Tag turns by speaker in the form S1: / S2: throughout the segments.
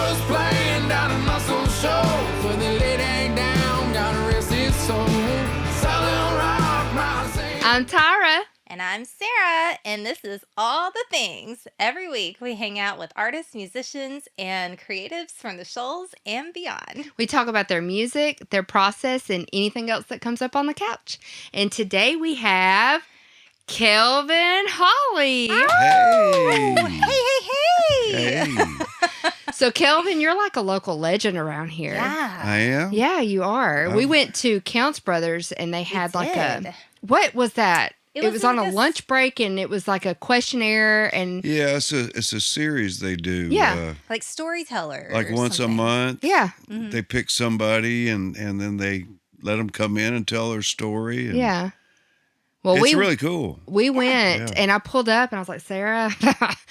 S1: was playing down in Muscle Shoals, where they laid egg down, God rest his soul. Southern rock, Mount St.
S2: I'm Tara.
S3: And I'm Sarah, and this is All The Things. Every week we hang out with artists, musicians, and creatives from the Shoals and beyond.
S2: We talk about their music, their process, and anything else that comes up on the couch. And today we have Kelvin Holly.
S3: Hey.
S2: So, Kelvin, you're like a local legend around here.
S3: Yeah.
S4: I am?
S2: Yeah, you are. We went to Counts Brothers, and they had what was that? It was on a lunch break, and it was like a questionnaire, and
S4: Yeah, it's a series they do.
S2: Yeah.
S3: Like storytellers.
S4: Like once a month.
S2: yeah,
S4: They pick somebody, and then they let them come in and tell their story. And
S2: yeah. Well,
S4: it's really cool.
S2: We went, and I pulled up, and I was like, Sarah,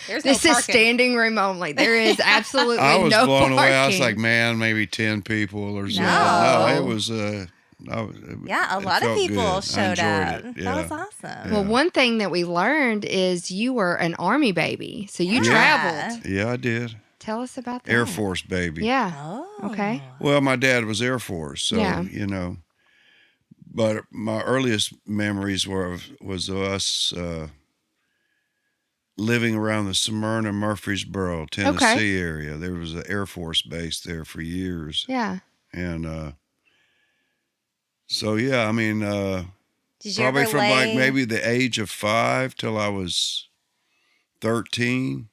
S3: There's no
S2: this is
S3: parking.
S2: standing room only. There is absolutely
S4: I was
S2: no
S4: blown away. I was
S2: parking.
S4: like, man, maybe 10 people or something.
S3: No.
S4: No, it was...
S3: Yeah, a lot of
S4: felt
S3: people
S4: good.
S3: showed
S4: I
S3: up.
S4: enjoyed it.
S3: That
S4: Yeah.
S3: was awesome.
S2: Well, one thing that we learned is you were an Army baby, so you
S3: Yeah.
S2: traveled.
S4: Yeah, I did.
S2: Tell us about that.
S4: Air Force baby.
S2: Yeah.
S3: Oh.
S2: Okay.
S4: Well, my dad was Air Force, so,
S2: Yeah.
S4: you know. But my earliest memories was of us living around the Smyrna, Murfreesboro, Tennessee area. There was an Air Force base there for years.
S2: Yeah.
S4: And so, yeah, I mean,
S3: Did you
S4: probably
S3: ever
S4: from
S3: lay...
S4: like maybe the age of 5 till I was 13.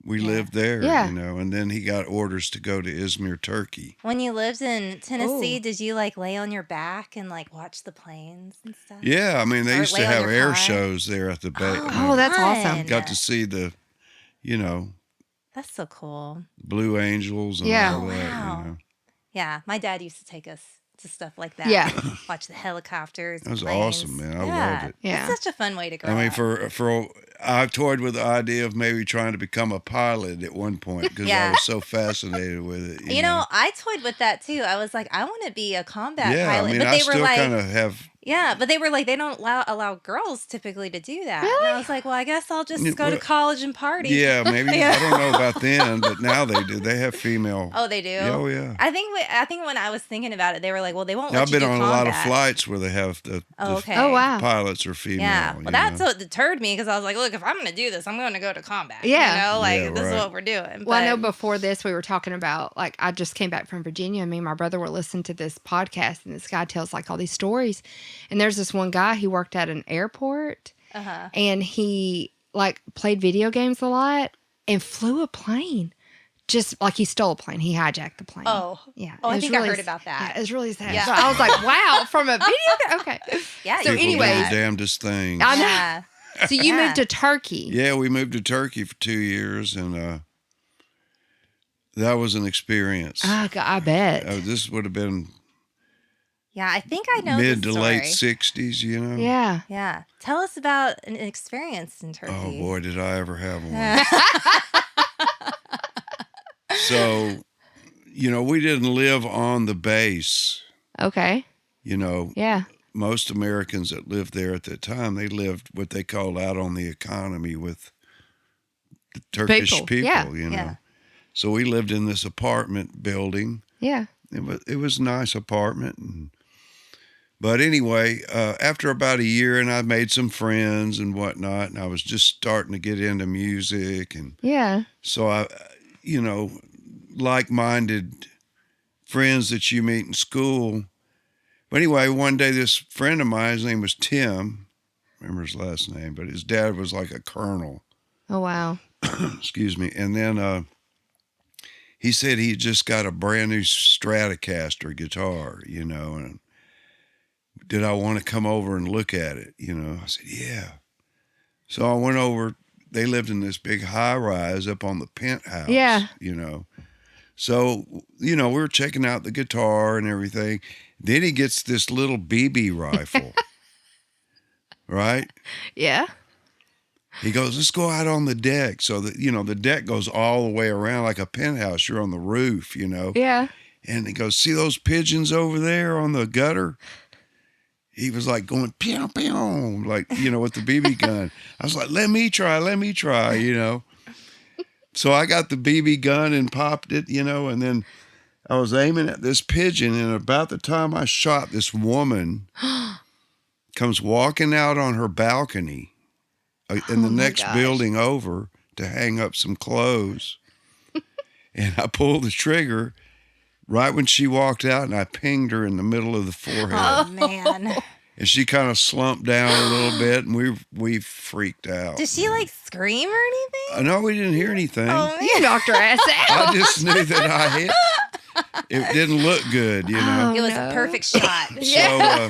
S4: We lived there,
S2: Yeah.
S4: you know, and then he got orders to go to Izmir, Turkey.
S3: When you lived in Tennessee,
S2: Ooh.
S3: did you like lay on your back and like watch the planes and stuff?
S4: Yeah, I mean, they
S3: Or
S4: used
S3: lay
S4: to
S3: on
S4: have
S3: your
S4: air
S3: car?
S4: shows there at the base.
S2: Oh, that's awesome.
S3: fun.
S4: Got to see the, you know,
S3: That's so cool.
S4: Blue Angels and
S2: Yeah.
S4: all that,
S3: Wow.
S4: you know.
S3: Yeah, my dad used to take us to stuff like that.
S2: Yeah.
S3: Watch the helicopters.
S4: That was
S3: planes.
S4: awesome, man. I loved it.
S2: Yeah.
S3: It's such a fun way to grow
S4: I mean,
S3: up.
S4: for I toyed with the idea of maybe trying to become a pilot at one point because I
S3: Yeah.
S4: was so fascinated with it.
S3: You know, I toyed with that too. I was like, I want to be a combat
S4: yeah,
S3: pilot.
S4: I mean,
S3: but
S4: I
S3: they were
S4: still
S3: like,
S4: kind of have.
S3: yeah, but they were like, they don't allow girls typically to do that.
S2: Really?
S3: And I was like, well, I guess I'll just
S4: Yeah,
S3: go to
S4: well,
S3: college and party.
S4: Yeah, maybe
S3: Yeah.
S4: I don't know about then, but now they do. They have female.
S3: Oh, they do?
S4: Oh yeah.
S3: I think when I was thinking about it, they were like, well, they won't
S4: Now,
S3: let
S4: I've
S3: you
S4: been
S3: do
S4: on a lot of
S3: combat.
S4: flights where they have the
S3: Okay.
S2: Oh, wow.
S4: pilots are female.
S3: Yeah,
S4: you
S3: well, that's
S4: know.
S3: what deterred me because I was like, look, if I'm going to do this, I'm going to go to combat.
S2: Yeah.
S3: You know, like,
S4: Yeah,
S3: this is
S4: right.
S3: what we're doing.
S2: Well, I know
S3: But-
S2: before this, we were talking about, like, I just came back from Virginia, and me and my brother were listening to this podcast, and this guy tells, like, all these stories. And there's this one guy who worked at an airport,
S3: Uh-huh.
S2: and he, like, played video games a lot and flew a plane. Just, like, he stole a plane. He hijacked the plane.
S3: Oh.
S2: Yeah.
S3: Oh,
S2: It
S3: I
S2: was
S3: think I
S2: really
S3: heard about that.
S2: Yeah, it was really sad.
S3: Yeah.
S2: So I was like, wow, from a video game? Okay.
S3: Yeah,
S2: So
S3: you
S4: People
S3: do
S4: do
S2: anyways-
S4: the
S3: that.
S4: damnedest things.
S2: I know.
S3: Yeah.
S2: So you
S3: Yeah.
S2: moved to Turkey.
S4: Yeah, we moved to Turkey for 2 years, and that was an experience.
S2: I bet.
S4: This would have been
S3: Yeah, I think I know
S4: mid
S3: the
S4: to
S3: story.
S4: late 60s, you know?
S2: Yeah.
S3: Yeah. Tell us about an experience in Turkey.
S4: Oh, boy, did I ever have one. So, you know, we didn't live on the base.
S2: Okay.
S4: You know,
S2: Yeah.
S4: most Americans that lived there at that time, they lived what they called out on the economy with the Turkish
S2: People,
S4: people,
S2: yeah,
S4: you know.
S3: yeah.
S4: So we lived in this apartment building.
S2: Yeah.
S4: It was a nice apartment. But anyway, after about a year, and I made some friends and whatnot, and I was just starting to get into music. And
S2: Yeah.
S4: so I, you know, like-minded friends that you meet in school. But anyway, one day this friend of mine, his name was Tim, I remember his last name, but his dad was like a colonel.
S2: Oh, wow.
S4: Excuse me. And then he said he just got a brand new Stratocaster guitar, you know, and did I want to come over and look at it? You know, I said, yeah. So I went over. They lived in this big high rise up on the penthouse,
S2: Yeah.
S4: you know. So, you know, we were checking out the guitar and everything. Then he gets this little BB rifle, right?
S2: Yeah.
S4: He goes, let's go out on the deck. So that, you know, the deck goes all the way around like a penthouse. You're on the roof, you know.
S2: Yeah.
S4: And he goes, see those pigeons over there on the gutter? He was like going, pew, pew, like, you know, with the BB gun. I was like, let me try, you know. So I got the BB gun and popped it, and then I was aiming at this pigeon, and about the time I shot, this woman comes walking out on her balcony in the next building over to hang up some clothes. And I pulled the trigger right when she walked out, and I pinged her in the middle of the forehead.
S3: Oh, man.
S4: And she kind of slumped down a little bit, and we freaked out.
S3: Did she, like, scream or anything?
S4: No, we didn't hear anything.
S3: Oh, man.
S2: You knocked her ass out.
S4: I just knew that I hit. It didn't look good,
S3: It was a perfect shot.
S4: So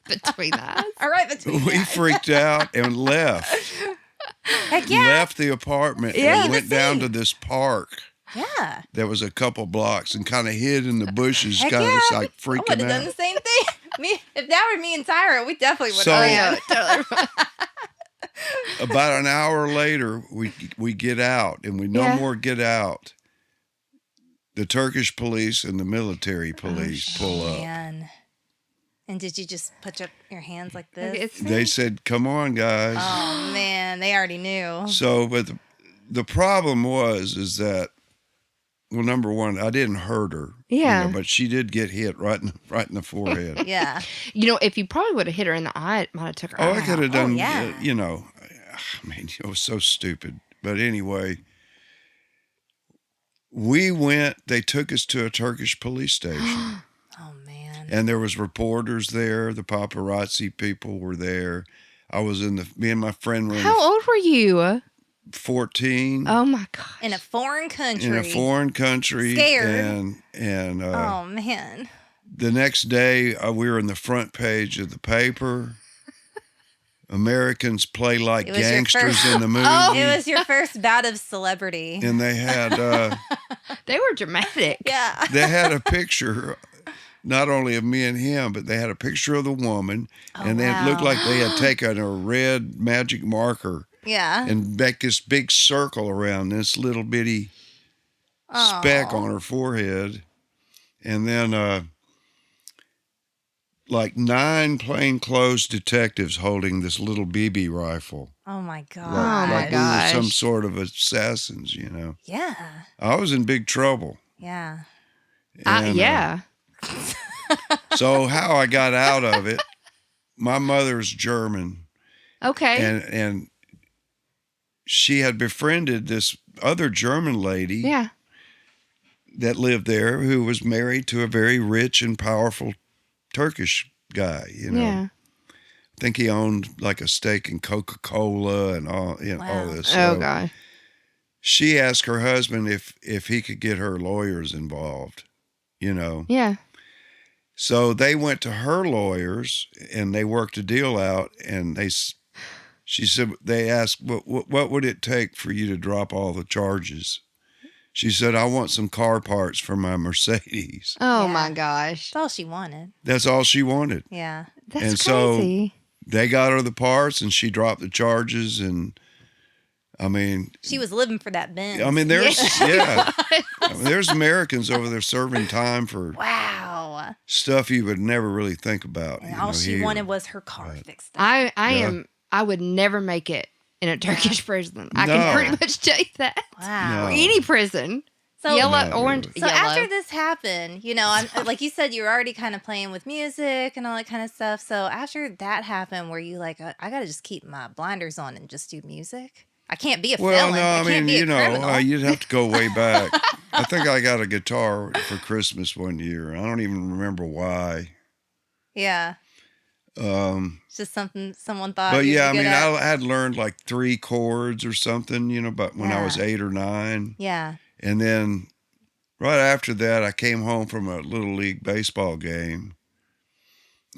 S2: Between the eyes.
S3: All right, between
S4: we freaked out and left.
S3: Heck yeah.
S4: Left the apartment
S2: Yeah.
S4: and went down to this park
S3: Yeah.
S4: that was a couple blocks and kind of hid in the bushes,
S3: Heck
S4: kind of
S3: yeah.
S4: just like
S3: I would
S4: freaking
S3: have done the
S4: out.
S3: same thing. If that were me and Tyra, we definitely would
S4: So-
S3: have.
S2: Totally.
S4: About an hour later, we get out, and we no
S2: Yeah.
S4: more get out. The Turkish police and the military police pull up.
S3: Man. And did you just put your hands like this?
S2: It's
S4: They said, "Come on, guys."
S3: Oh, man. They already knew.
S4: So, but the problem is that, well, number one, I didn't hurt her.
S2: Yeah.
S4: But she did get hit right in the forehead.
S3: Yeah.
S2: if you probably would have hit her in the eye, it might have took her
S4: Oh,
S2: eye
S4: I could have
S2: out.
S4: done,
S3: yeah.
S4: I mean, it was so stupid. But anyway, they took us to a Turkish police station.
S3: Oh, man.
S4: And there was reporters there. The paparazzi people were there. I was me and my friend were in
S2: How old were you?
S4: 14
S2: Oh my gosh.
S3: In a foreign country.
S4: in a foreign country.
S3: Scared.
S4: And
S3: Oh, man.
S4: the next day, we were in the front page of the paper. Americans play like
S3: It was your
S4: gangsters
S3: first-
S4: in the movie.
S3: It was your first bout of celebrity.
S4: And they had
S2: They were dramatic.
S3: Yeah.
S4: they had a picture, not only of me and him, but they had a picture of the woman, and then it looked
S3: wow.
S4: like they had taken a red magic marker
S3: Yeah.
S4: and make this big circle around this little bitty speck on her forehead, and then like 9 plainclothes detectives holding this little BB rifle.
S3: Oh, my God.
S2: Oh, my
S4: Like we were
S2: gosh.
S4: some sort of assassins,
S3: Yeah.
S4: I was in big trouble.
S3: Yeah.
S4: And,
S2: Yeah.
S4: So how I got out of it, my mother's German,
S2: Okay.
S4: and she had befriended this other German lady
S2: yeah.
S4: that lived there who was married to a very rich and powerful Turkish guy,
S2: Yeah.
S4: I think he owned like a stake in Coca-Cola and all, all
S3: Wow.
S4: this.
S2: Oh
S4: So
S2: god.
S4: she asked her husband if he could get her lawyers involved,
S2: Yeah.
S4: So they went to her lawyers and they worked a deal out, and she said, they asked, what would it take for you to drop all the charges? She said, I want some car parts for my Mercedes.
S2: Oh
S3: Yeah.
S2: my gosh.
S3: That's all she wanted.
S4: That's all she wanted.
S3: Yeah.
S2: That's
S4: And so-
S2: crazy.
S4: They got her the parts and she dropped the charges. And I mean,
S3: She was living for that Benz.
S4: there's, there's Americans over there serving time for
S3: Wow.
S4: stuff you would never really think about.
S3: And all she
S4: here.
S3: wanted was her car fixed.
S2: I would never make it in a Turkish prison. I
S4: No.
S2: can pretty much tell you that.
S3: Wow.
S2: Or
S4: No.
S2: any prison.
S3: So,
S2: Yellow,
S4: No,
S2: orange,
S4: really.
S3: so
S2: yellow.
S3: after this happened, I'm, like you said, you were already kind of playing with music and all that kind of stuff. So after that happened, were you like, I got to just keep my blinders on and just do music? I can't be a
S4: Well,
S3: felon.
S4: no, I
S3: can't
S4: mean,
S3: be a criminal.
S4: you'd have to go way back. I think I got a guitar for Christmas one year. I don't even remember why.
S3: Yeah. It's just something someone thought.
S4: But
S3: you'd
S4: yeah, I
S3: be
S4: mean,
S3: good at.
S4: I had learned like 3 chords or something, but when I was
S3: Yeah.
S4: 8 or 9.
S3: Yeah.
S4: And then right after that, I came home from a Little League baseball game.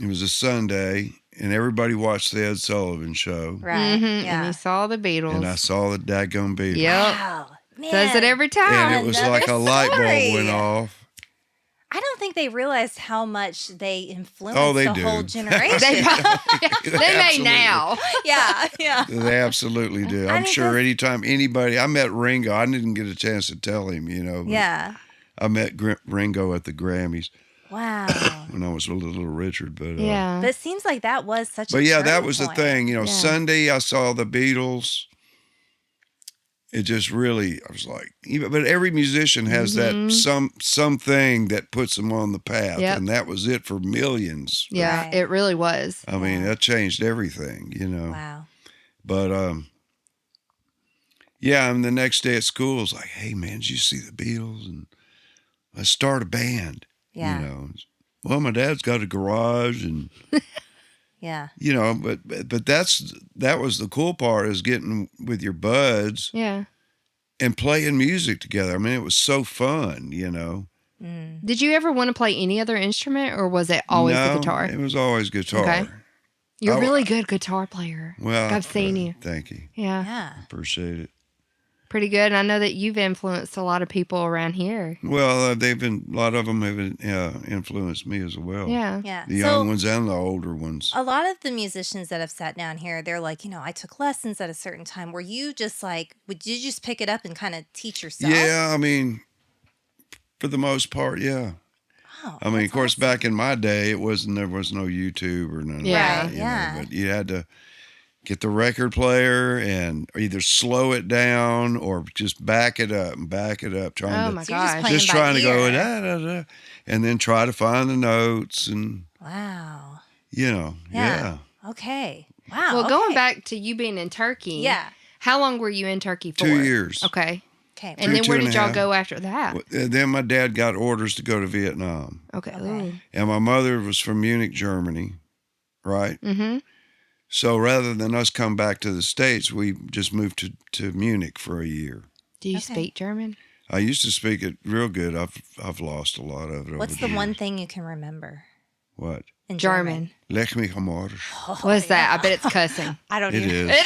S4: It was a Sunday, and everybody watched the Ed Sullivan Show.
S3: Right.
S2: And
S3: Yeah.
S2: you saw the Beatles.
S4: And I saw the daggone Beatles.
S2: Yep.
S3: Wow. Man.
S2: Does it every time.
S4: And it was like a
S3: Another
S4: light bulb
S3: story.
S4: went off.
S3: I don't think they realized how much they influenced
S4: Oh, they
S3: the
S4: do.
S3: whole generation.
S2: They may
S4: Absolutely.
S2: now.
S3: yeah. Yeah.
S4: They absolutely do.
S3: I
S4: I'm
S3: mean,
S4: sure
S3: that's-
S4: anytime I met Ringo, I didn't get a chance to tell him, but
S3: Yeah.
S4: I met Ringo at the Grammys
S3: Wow.
S4: when I was a little Richard. But
S2: Yeah.
S3: But it seems like that was such a
S4: But yeah, that
S3: turning
S4: was the
S3: point.
S4: thing.
S2: Yeah.
S4: Sunday I saw the Beatles, it just really, I was like, but every musician has that something that puts them on the path.
S2: Yep.
S4: And that was it for millions.
S2: Yeah,
S3: Right.
S2: it really was.
S4: I mean, that changed everything,
S3: Wow.
S4: But, yeah, and the next day at school, I was like, hey, man, did you see the Beatles? And let's start a band.
S3: Yeah.
S4: Well, my dad's got a garage and,
S3: Yeah.
S4: but that was the cool part, is getting with your buds
S2: Yeah.
S4: and playing music together. I mean, it was so fun,
S2: Did you ever want to play any other instrument, or was it always the
S4: No,
S2: guitar?
S4: It was always guitar.
S2: Okay. You're a
S4: I-
S2: really good guitar player.
S4: Well,
S2: I've seen you.
S4: Thank you.
S2: Yeah.
S3: Yeah.
S4: Appreciate it.
S2: Pretty good. And I know that you've influenced a lot of people around here.
S4: Well, a lot of them have influenced me as well.
S2: Yeah.
S3: Yeah.
S4: The young ones and the older ones.
S3: A lot of the musicians that have sat down here, they're like, I took lessons at a certain time. Were you just like, would you just pick it up and kind of teach yourself?
S4: Yeah, I mean, for the most part, yeah.
S3: Oh,
S4: I mean,
S3: that's
S4: of course,
S3: awesome.
S4: back in my day, there was no YouTube or none of
S2: Yeah.
S4: that.
S3: Right, yeah.
S4: But you had to get the record player and either slow it down or just back it up,
S2: Oh
S4: trying
S2: my
S3: So you're just
S2: gosh.
S3: playing
S4: just
S3: by
S4: trying to go
S3: ear.
S4: da da da, and then try to find the notes and
S3: Wow.
S4: yeah.
S3: Okay. Wow.
S2: Well, going
S3: okay.
S2: back to you being in Turkey.
S3: Yeah.
S2: How long were you in Turkey for?
S4: 2 years.
S2: Okay.
S3: Okay.
S2: And then
S4: Two
S2: where
S4: and
S2: did
S4: a
S2: y'all
S4: half.
S2: go after that?
S4: Then my dad got orders to go to Vietnam,
S2: Okay.
S3: Okay.
S4: and my mother was from Munich, Germany, right?
S2: Mm-hmm.
S4: So rather than us come back to the States, we just moved to Munich for a year.
S2: Do you
S3: Okay.
S2: speak German?
S4: I used to speak it real good. I've lost a lot of it.
S3: What's
S4: over
S3: the
S4: years.
S3: one thing you can remember
S4: What?
S3: in
S2: German.
S4: Lech mich am Arsch.
S3: Oh,
S2: What's that? I
S3: yeah.
S2: bet it's cussing.
S3: I don't
S4: It
S3: even.
S4: is.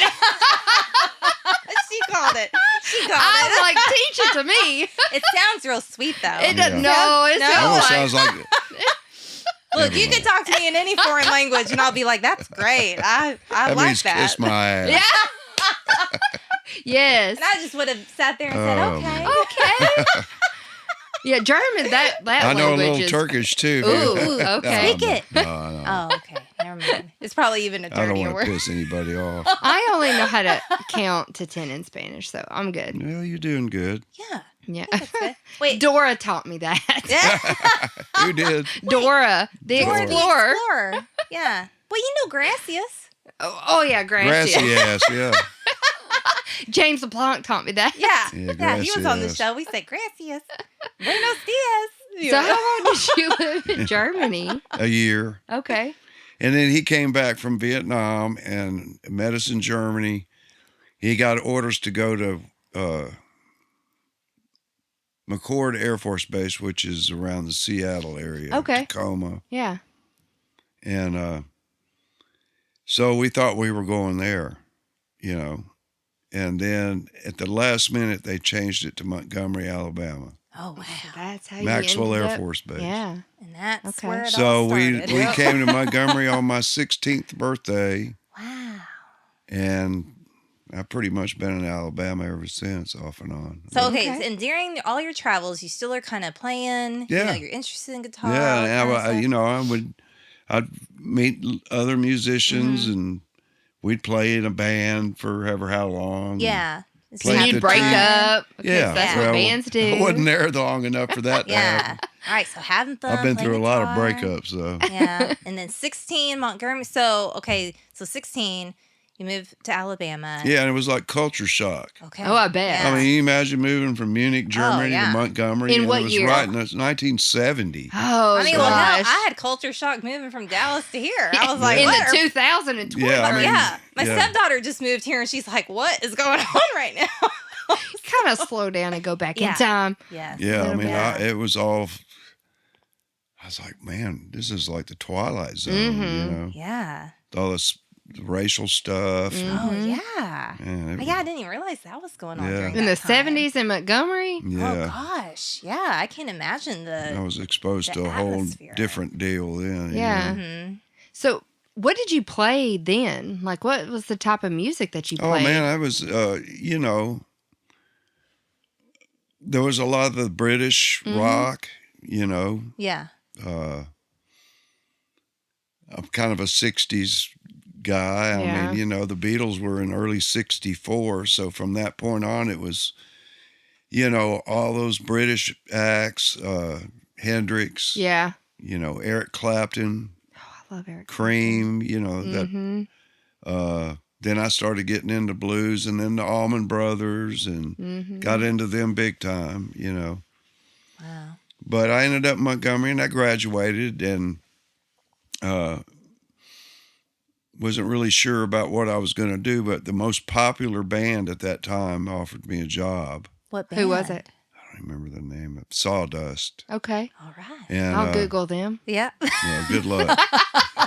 S3: She called it. She called
S2: I'm
S3: it.
S2: like, teach it to me.
S3: It sounds real sweet though.
S2: It doesn't.
S4: Yeah.
S2: No, it
S3: No.
S4: It
S2: sounds
S4: almost
S2: like.
S4: sounds like
S3: Look,
S4: Never
S3: you can
S4: mind.
S3: talk to me in any foreign language, and I'll be like, "That's great. I
S4: that
S3: like
S4: means
S3: that."
S4: kiss my ass.
S2: Yeah. Yes.
S3: And I just would have sat there and said,
S4: Oh,
S3: "Okay."
S4: man.
S2: Okay. Yeah, German. That
S4: I know a
S2: language
S4: little
S2: is.
S4: Turkish too.
S2: Ooh, okay.
S3: Speak it.
S4: No.
S3: Oh, okay. Never mind. It's probably even a
S4: I don't
S3: dirtier
S4: want to
S3: word.
S4: piss anybody off.
S2: I only know how to count to 10 in Spanish, so I'm good.
S4: Well, you're doing good.
S3: Yeah.
S2: Yeah.
S3: That's good. Wait.
S2: Dora taught me that.
S3: Yeah.
S4: Who did?
S2: Dora, the
S3: Dora the
S2: Explorer.
S3: Explorer. Yeah. Well, you know Gracias.
S2: Oh yeah,
S4: Grassy
S2: Gracie.
S4: ass, yeah.
S2: James LeBlanc taught me that.
S3: Yeah.
S4: Yeah,
S3: He was on the
S4: Gracias.
S3: show. We said Gracias. Buenos dias.
S2: So how long did you live in Germany?
S4: A year.
S2: Okay.
S4: And then he came back from Vietnam and met us in Germany. He got orders to go to McCord Air Force Base, which is around the Seattle area.
S2: Okay.
S4: Tacoma.
S2: Yeah.
S4: And so we thought we were going there, And then at the last minute, they changed it to Montgomery, Alabama.
S3: Oh, wow.
S2: That's how
S4: Maxwell
S2: you ended
S4: Air
S2: up-
S4: Force Base.
S2: Yeah.
S3: And that's
S2: Okay.
S3: where it
S4: So
S3: all
S4: we
S3: started.
S4: came to Montgomery on my 16th birthday,
S3: Wow.
S4: and I've pretty much been in Alabama ever since, off and on.
S3: So, okay.
S2: Okay.
S3: And during all your travels, you still are kind of playing.
S4: Yeah.
S3: You're interested in guitar.
S4: Yeah,
S3: all that
S4: and
S3: kind of stuff.
S4: I'd meet other musicians,
S3: Mm-hmm.
S4: and we'd play in a band for ever how long.
S3: Yeah. It's
S4: Played
S2: Then
S3: just
S2: you
S4: the
S2: break
S4: team.
S2: up. Because
S4: Yeah,
S2: that's
S4: well,
S2: what bands do.
S4: I wasn't there long enough for that to
S3: Yeah.
S4: happen.
S3: All right. So having fun.
S4: I've been
S3: playing
S4: through a lot of
S3: guitar.
S4: breakups, though.
S3: Yeah. And then 16, Montgomery. So, okay. So 16, you moved to Alabama.
S4: Yeah, and it was like culture shock.
S3: Okay.
S2: Oh, I bet.
S4: I mean, you imagine moving from Munich, Germany
S3: yeah.
S4: to Montgomery.
S2: In
S4: and
S2: what
S4: it was
S2: year?
S4: right in 1970.
S2: Oh,
S3: I mean,
S2: gosh.
S3: well, hell, I had culture shock moving from Dallas to here. I was like,
S2: in
S3: what?
S2: the 2020.
S4: Yeah, I mean,
S3: yeah. My
S4: yeah.
S3: stepdaughter just moved here, and she's like, what is going on right now?
S2: kind of slow down and go back
S3: Yeah.
S2: in time.
S3: Yes.
S4: Yeah, I
S2: little
S4: mean,
S3: bit.
S4: it was all. I was like, man, this is like the Twilight Zone,
S2: Mhm.
S3: Yeah.
S4: All this racial stuff.
S3: Oh,
S2: Mhm.
S3: yeah.
S4: Man, it
S3: Yeah, I didn't even realize that was going on
S4: Yeah.
S3: during
S2: In
S3: that
S2: the
S3: time.
S2: 70s in Montgomery?
S3: Oh,
S4: yeah,
S3: gosh. Yeah, I can't imagine
S4: I
S3: the...
S4: was exposed
S3: the
S4: to a whole
S3: atmosphere.
S4: different deal then.
S2: Yeah.
S3: Mhm.
S2: So, what did you play then? Like, what was the type of music that you
S4: Oh
S2: played?
S4: man, I was, there was a lot of the British
S2: Mhm.
S4: rock.
S3: Yeah.
S4: I'm kind of a 60s guy. I
S2: Yeah.
S4: mean, you know, the Beatles were in early '64, so from that point on, it was, you know, all those British acts, Hendrix,
S2: Yeah.
S4: you know, Eric Clapton,
S2: I love Eric.
S4: Cream, you know,
S2: Mm-hmm.
S4: then I started getting into blues, and then the Allman Brothers, and
S2: Mm-hmm.
S4: got into them big time, you know.
S3: Wow.
S4: But I ended up in Montgomery, and I graduated, and wasn't really sure about what I was going to do, but the most popular band at that time offered me a job.
S3: What band?
S2: Who was it?
S4: I don't remember the name of Sawdust.
S2: Okay.
S3: All right.
S4: And
S2: I'll Google them.
S3: Yeah.
S4: well, good luck.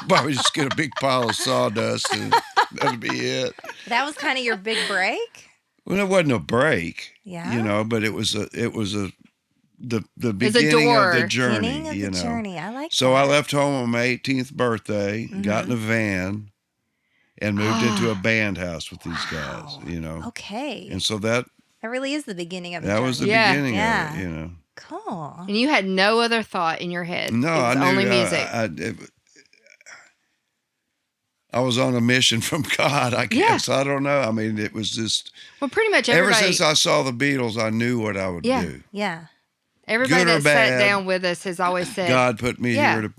S4: Probably just get a big pile of sawdust and that'd be it.
S3: That was kind of your big break.
S4: Well, it wasn't a break,
S3: Yeah.
S4: you know, but it was the
S2: a
S4: beginning
S2: door.
S4: of the journey,
S3: Beginning of
S4: you
S3: the
S4: know.
S3: journey. I like
S4: So
S3: that.
S4: I left home on my 18th birthday, got in a van, and moved into a band house with these guys, you know.
S3: Okay.
S4: And so that
S3: really is the beginning of the
S4: that
S3: journey.
S4: was the
S2: Yeah.
S4: beginning
S3: Yeah.
S4: of it, you know.
S3: Cool.
S2: And you had no other thought in your head.
S4: No,
S2: it was
S4: I knew
S2: only music.
S4: I was on a mission from God, I guess. I don't know. I mean, it was just
S2: Well, pretty much
S4: ever
S2: everybody.
S4: since I saw the Beatles, I knew what I would
S2: Yeah.
S4: do.
S3: Yeah.
S2: Everybody
S4: Good or
S2: that sat
S4: bad,
S2: down with us has always said
S4: God put me
S2: Yeah.
S4: here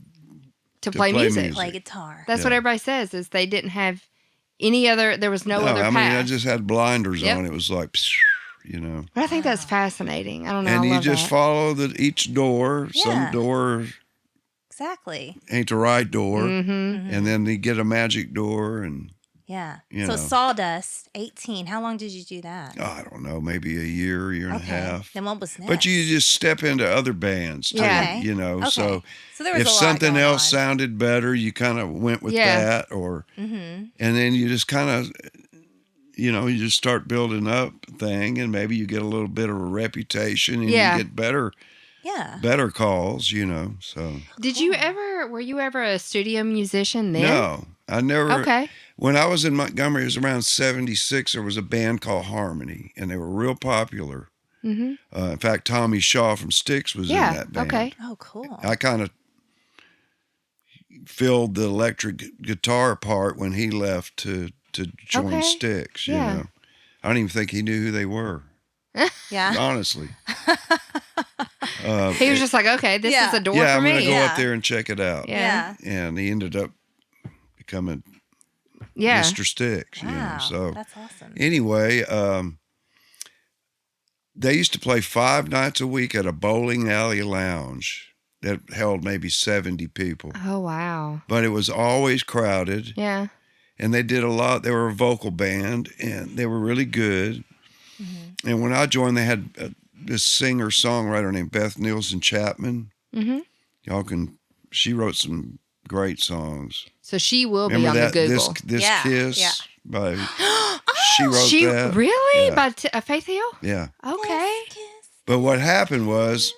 S2: to play
S4: play
S2: music.
S4: music.
S3: Play guitar.
S2: That's what
S4: Yeah.
S2: everybody says is they didn't have any other. There was no
S4: No,
S2: other
S4: I
S2: path.
S4: mean, I just had blinders
S2: Yep.
S4: on. It was like, you know.
S2: But I think that's fascinating. I don't know.
S4: And
S2: I
S4: you
S2: love
S4: just
S2: that.
S4: follow each door.
S3: Yeah.
S4: Some door
S3: Exactly.
S4: ain't the right door.
S2: Mm-hmm.
S4: And then you get a magic door. And
S3: Yeah.
S4: You
S3: So
S4: know.
S3: Sawdust, 18. How long did you do that?
S4: I don't know, maybe a year and a half.
S3: Then what was next?
S4: But you just step into other bands too,
S2: Yeah.
S3: Okay.
S4: you know.
S3: Okay.
S4: So
S3: So there was
S4: if
S3: a lot
S4: something
S3: going
S4: else
S3: on.
S4: sounded better, you kind of went with
S2: Yeah.
S4: that, or
S3: Mm-hmm.
S4: and then you just kind of, you know, you just start building up thing, and maybe you get a little bit of a reputation, and
S2: Yeah.
S4: you get better calls, you know. So
S2: Did you ever? Were you ever a studio musician then?
S4: no, I never.
S2: Okay.
S4: When I was in Montgomery, it was around '76. There was a band called Harmony, and they were real popular.
S2: Mm-hmm.
S4: In fact, Tommy Shaw from Styx was in
S2: Yeah.
S4: that band.
S2: Okay.
S3: Oh, cool.
S4: I kind of filled the electric guitar part when he left to join
S2: Okay.
S4: Styx. You
S2: Yeah.
S4: know, I don't even think he knew who they were.
S3: Yeah.
S4: Honestly,
S2: He was just like, okay, this
S3: Yeah.
S2: is a door
S4: yeah,
S2: for
S4: I'm
S2: me.
S4: gonna go
S3: Yeah.
S4: up there and check it out.
S2: Yeah.
S4: And he ended up becoming
S2: Yeah.
S4: Mr. Styx. You know,
S3: Wow.
S4: so
S3: That's awesome.
S4: anyway, they used to play 5 nights a week at a bowling alley lounge that held maybe 70 people,
S2: Oh wow.
S4: but it was always crowded.
S2: Yeah.
S4: And they did a lot. They were a vocal band, and they were really good.
S3: Mm-hmm.
S4: And when I joined, they had this singer-songwriter named Beth Nielsen Chapman.
S2: Mm-hmm.
S4: Y'all can. She wrote some great songs.
S2: So she will be
S4: Remember
S2: on
S4: that
S2: the Google.
S4: this
S3: Yeah,
S4: Kiss
S3: yeah.
S4: by. She wrote
S2: She
S4: that.
S2: really
S4: Yeah.
S2: by Faith Hill.
S4: Yeah.
S2: Okay.
S3: Kiss.
S4: But what happened was,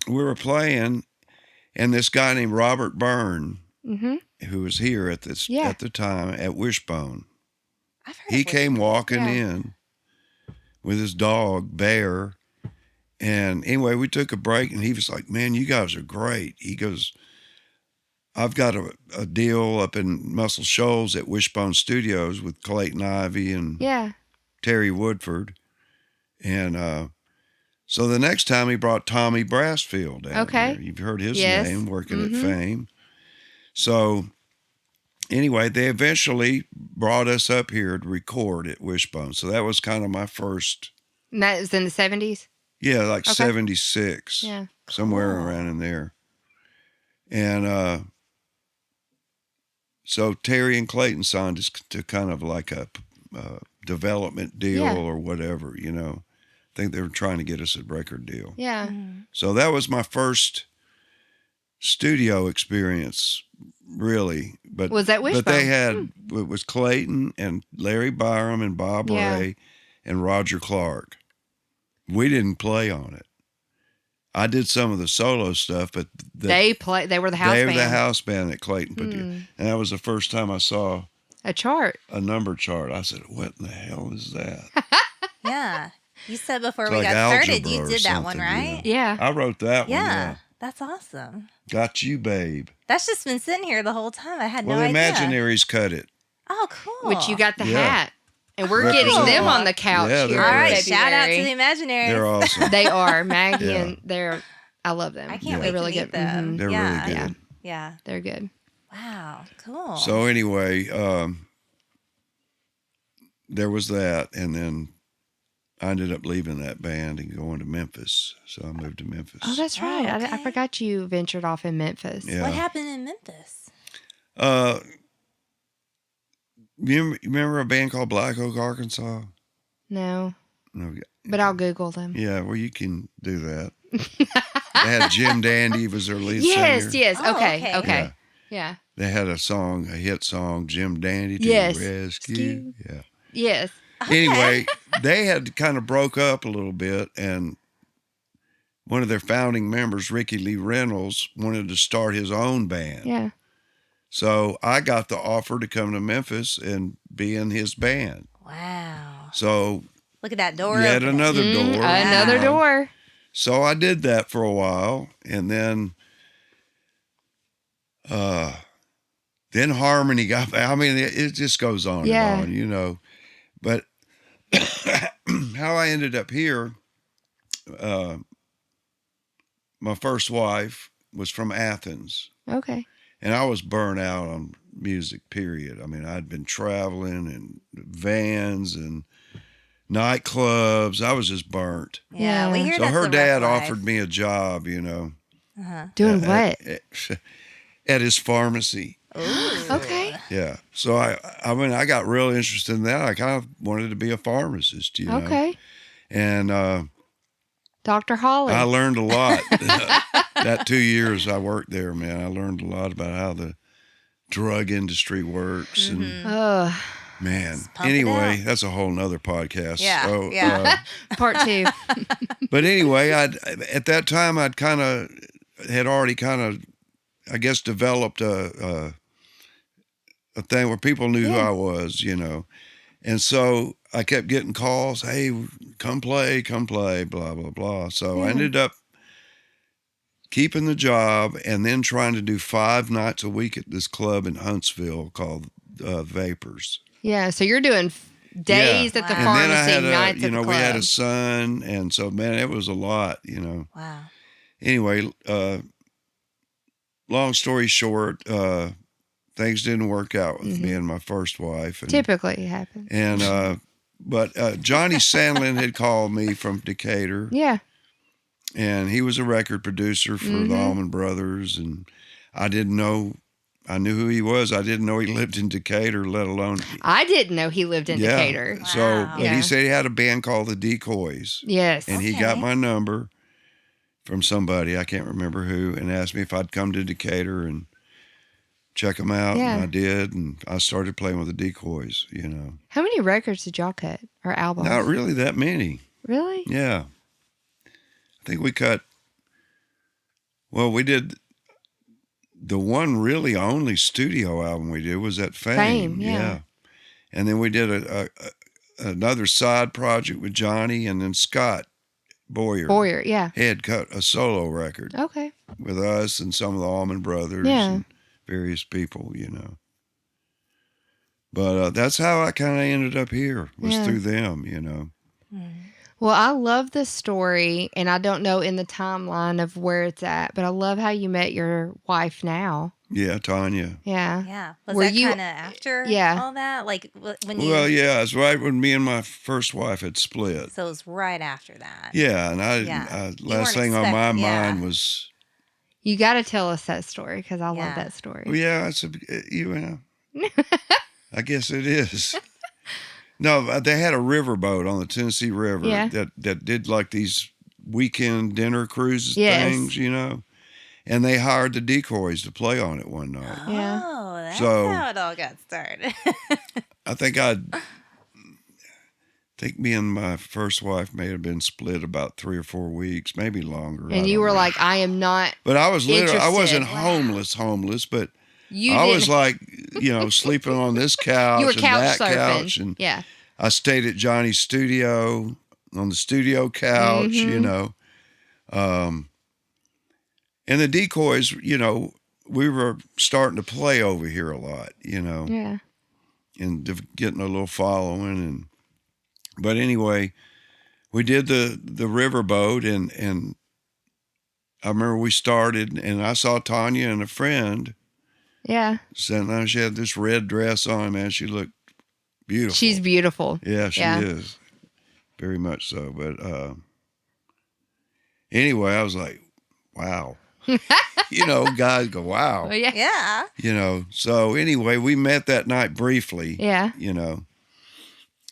S4: we were playing, and this guy named Robert Byrne,
S2: Mm-hmm.
S4: who was here at
S2: Yeah.
S4: the time at Wishbone,
S3: I've heard
S4: he
S3: of
S4: came walking
S2: Yeah.
S4: in with his dog Bear, and anyway, we took a break, and he was like, "Man, you guys are great." He goes, "I've got a deal up in Muscle Shoals at Wishbone Studios with Clayton Ivey and
S2: Yeah.
S4: Terry Woodford," and so the next time he brought Tommy Brassfield down.
S2: Okay.
S4: Here. You've heard his
S2: Yes.
S4: name working
S2: Mhm.
S4: at Fame. So anyway, they eventually brought us up here to record at Wishbone. So that was kind of my first,
S2: And that was in the 70s.
S4: like
S2: Okay.
S4: 76,
S2: Yeah.
S4: somewhere
S3: Cool.
S4: around in there. And so Terry and Clayton signed us to kind of like a development deal
S2: Yeah.
S4: or whatever, you know. I think they were trying to get us a record deal.
S2: Yeah.
S4: So that was my first studio experience, really. But
S2: Was that
S4: But
S2: Wishbone?
S4: they had it was Clayton and Larry Byram and Bob
S2: Yeah.
S4: Ray and Roger Clark. We didn't play on it. I did some of the solo stuff, but
S2: They were the house
S4: they
S2: band.
S4: were the house band that Clayton put together. And that was the first time I saw
S2: A chart.
S4: a number chart. I said, "What in the hell is that?"
S3: Yeah. You said before
S4: It's
S3: we
S4: like
S3: got started,
S4: algebra
S3: you
S4: or
S3: did that one,
S4: something,
S3: right?
S2: Yeah.
S4: I wrote that
S3: Yeah.
S4: one. Yeah,
S3: That's awesome.
S4: Got You, Babe.
S3: That's just been sitting here the whole time. I had
S4: Well,
S3: no
S4: the
S3: idea.
S4: Imaginaries cut it.
S3: Oh, cool.
S2: which you got the
S4: Yeah.
S2: hat. And we're
S4: Represent.
S2: getting them on the couch
S4: Yeah,
S2: here.
S4: they're
S3: All
S2: in
S3: right,
S4: great.
S3: shout out to
S2: February.
S3: the Imaginaries.
S4: They're awesome.
S2: They are. Maggie
S4: Yeah.
S2: and I love them.
S3: I can't
S4: Yeah.
S3: wait
S2: They're
S3: to
S2: really
S3: meet
S2: good.
S3: them.
S2: Mhm.
S4: They're
S3: yeah.
S4: really good.
S3: Yeah.
S2: They're good.
S3: Wow. Cool.
S4: So anyway, there was that, and then I ended up leaving that band and going to Memphis. So I moved to Memphis.
S2: Oh, that's right. I
S3: okay.
S2: forgot you ventured off in Memphis.
S4: Yeah.
S3: What happened in Memphis?
S4: You remember a band called Black Oak, Arkansas?
S2: No,
S4: No.
S2: but I'll Google them.
S4: Yeah, well, you can do that. They had Jim Dandy was their lead
S2: Yes,
S4: singer.
S2: yes.
S3: Oh,
S2: Okay,
S3: okay.
S2: okay.
S4: Yeah.
S2: Yeah.
S4: They had a song, a hit song, Jim Dandy to
S2: Yes.
S4: the rescue. Yeah.
S2: Yes.
S4: Anyway, they had kind of broke up a little bit, and one of their founding members, Ricky Lee Reynolds, wanted to start his own band.
S2: Yeah.
S4: So I got the offer to come to Memphis and be in his band.
S3: Wow.
S4: So
S3: Look at that door.
S4: yet
S3: opening.
S4: another door.
S2: Another
S4: you know.
S2: door.
S4: So I did that for a while, and then Harmony got. I mean, it just goes on
S2: Yeah.
S4: and on, you know. But how I ended up here, my first wife was from Athens,
S2: Okay.
S4: and I was burnt out on music. Period. I mean, I'd been traveling in vans and nightclubs. I was just burnt.
S3: Yeah. We
S2: Yeah.
S3: hear
S4: So
S3: that's
S4: her
S3: a rough
S4: dad
S3: life.
S4: offered me a job, you know.
S2: Doing what?
S4: At his pharmacy.
S3: Ooh.
S2: Okay.
S4: Yeah. So I mean, I got real interested in that. I kind of wanted to be a pharmacist, you know.
S2: Okay.
S4: And
S2: Dr. Holly.
S4: I learned a lot. That 2 years I worked there, man, I learned a lot about how the drug industry works. And man,
S3: pump it
S4: anyway,
S3: out.
S4: that's a whole nother podcast.
S3: Yeah,
S4: So,
S3: yeah.
S2: Part 2.
S4: but anyway, at that time I'd had already I guess developed a thing where people knew who I was, you know. And so I kept getting calls, hey, come play, blah, blah, blah. So I ended up keeping the job and then trying to do 5 nights a week at this club in Huntsville called Vapors.
S2: Yeah. So you're doing days at the
S4: And then I
S2: pharmacy,
S4: had
S2: nights
S4: you
S2: at
S4: know,
S2: the
S4: we had
S2: club.
S4: a son. And so, man, it was a lot, you know.
S3: Wow.
S4: Anyway, long story short, things didn't work out with me and my first wife. And,
S2: Typically it happens.
S4: And, but Johnny Sandlin had called me from Decatur.
S2: Yeah.
S4: And he was a record producer for the Allman Brothers. And I knew who he was. I didn't know he lived in Decatur, let alone.
S2: I didn't know he lived in Decatur.
S4: So,
S3: Wow.
S4: but
S2: Yeah.
S4: he said he had a band called the Decoys.
S2: Yes.
S4: And he got
S3: Okay.
S4: my number from somebody, I can't remember who, and asked me if I'd come to Decatur and check them out.
S2: Yeah.
S4: And I did. And I started playing with the Decoys, you know.
S2: How many records did y'all cut or albums?
S4: Not really that many.
S2: Really?
S4: Yeah. I think we did the one really only studio album we did was at Fame.
S2: Fame, yeah.
S4: And then we did another side project with Johnny, and then Scott Boyer
S2: yeah.
S4: had cut a solo record
S2: Okay.
S4: with us and some of the Allman Brothers
S2: Yeah.
S4: and various people, you know. But that's how I kind of ended up here, was
S2: Yeah.
S4: through them, you know.
S2: Well, I love this story, and I don't know in the timeline of where it's at, but I love how you met your wife now.
S4: Yeah, Tonya.
S2: Yeah.
S3: Yeah. Was
S2: Were
S3: that
S2: you-
S3: kind of after
S2: Yeah.
S3: all that? Like when you.
S4: Well, yeah, it's right when me and my first wife had split.
S3: So it was right after that.
S4: Yeah, and
S3: Yeah. You
S4: last
S3: weren't
S4: thing on my
S3: expect- yeah.
S4: mind was,
S2: You got to tell us that story because I love
S3: Yeah.
S2: that story.
S4: well, yeah, you know, I guess it is. No, they had a riverboat on the Tennessee River
S2: Yeah.
S4: that did like these weekend dinner cruises
S2: Yes.
S4: things, you know, and they hired the Decoys to play on it one night.
S2: Yeah.
S3: Oh, that's
S4: So-
S3: how it all got started.
S4: I think me and my first wife may have been split about 3 or 4 weeks, maybe longer. I
S2: And you
S4: don't
S2: were
S4: know.
S2: like, I am not.
S4: But I was literally, I wasn't
S2: interested.
S4: homeless, but
S2: You
S4: I was
S2: didn't-
S4: like, you know, sleeping on this couch
S2: You were
S4: and
S2: couch
S4: that
S2: surfing.
S4: couch. And
S2: Yeah.
S4: I stayed at Johnny's studio on the studio couch, you know. And the Decoys, you know, we were starting to play over here a lot, you know.
S2: Yeah.
S4: getting a little following. But anyway, we did the riverboat, and I remember we started, and I saw Tonya and a friend.
S2: Yeah.
S4: Sitting there. She had this red dress on, man. She looked beautiful.
S2: She's beautiful.
S4: Yeah, she is. Very much so. But anyway, I was like, wow. Guys go, wow.
S2: Oh, yeah.
S3: Yeah.
S4: So anyway, we met that night briefly.
S2: Yeah.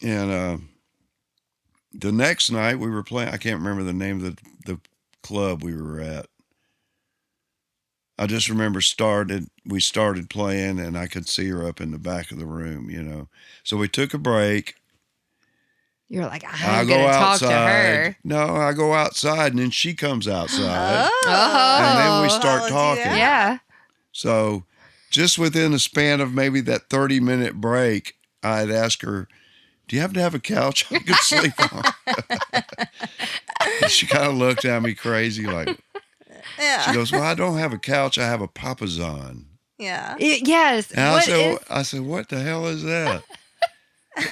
S4: And the next night we were playing, I can't remember the name of the club we were at. I just remember we started playing, and I could see her up in the back of the room, So we took a break.
S2: You're like, I'm going to talk to her.
S4: No, I go outside, and then she comes outside.
S2: Oh.
S4: And then we start
S3: I'll do
S4: talking.
S3: that.
S2: Yeah.
S4: So just within the span of maybe that 30-minute break, I'd ask her, do you happen to have a couch I could sleep on? And she kind of looked at me crazy like,
S3: Yeah.
S4: she goes, well, I don't have a couch. I have a papazon.
S3: Yeah.
S2: Yes.
S4: And I said, what the hell is that?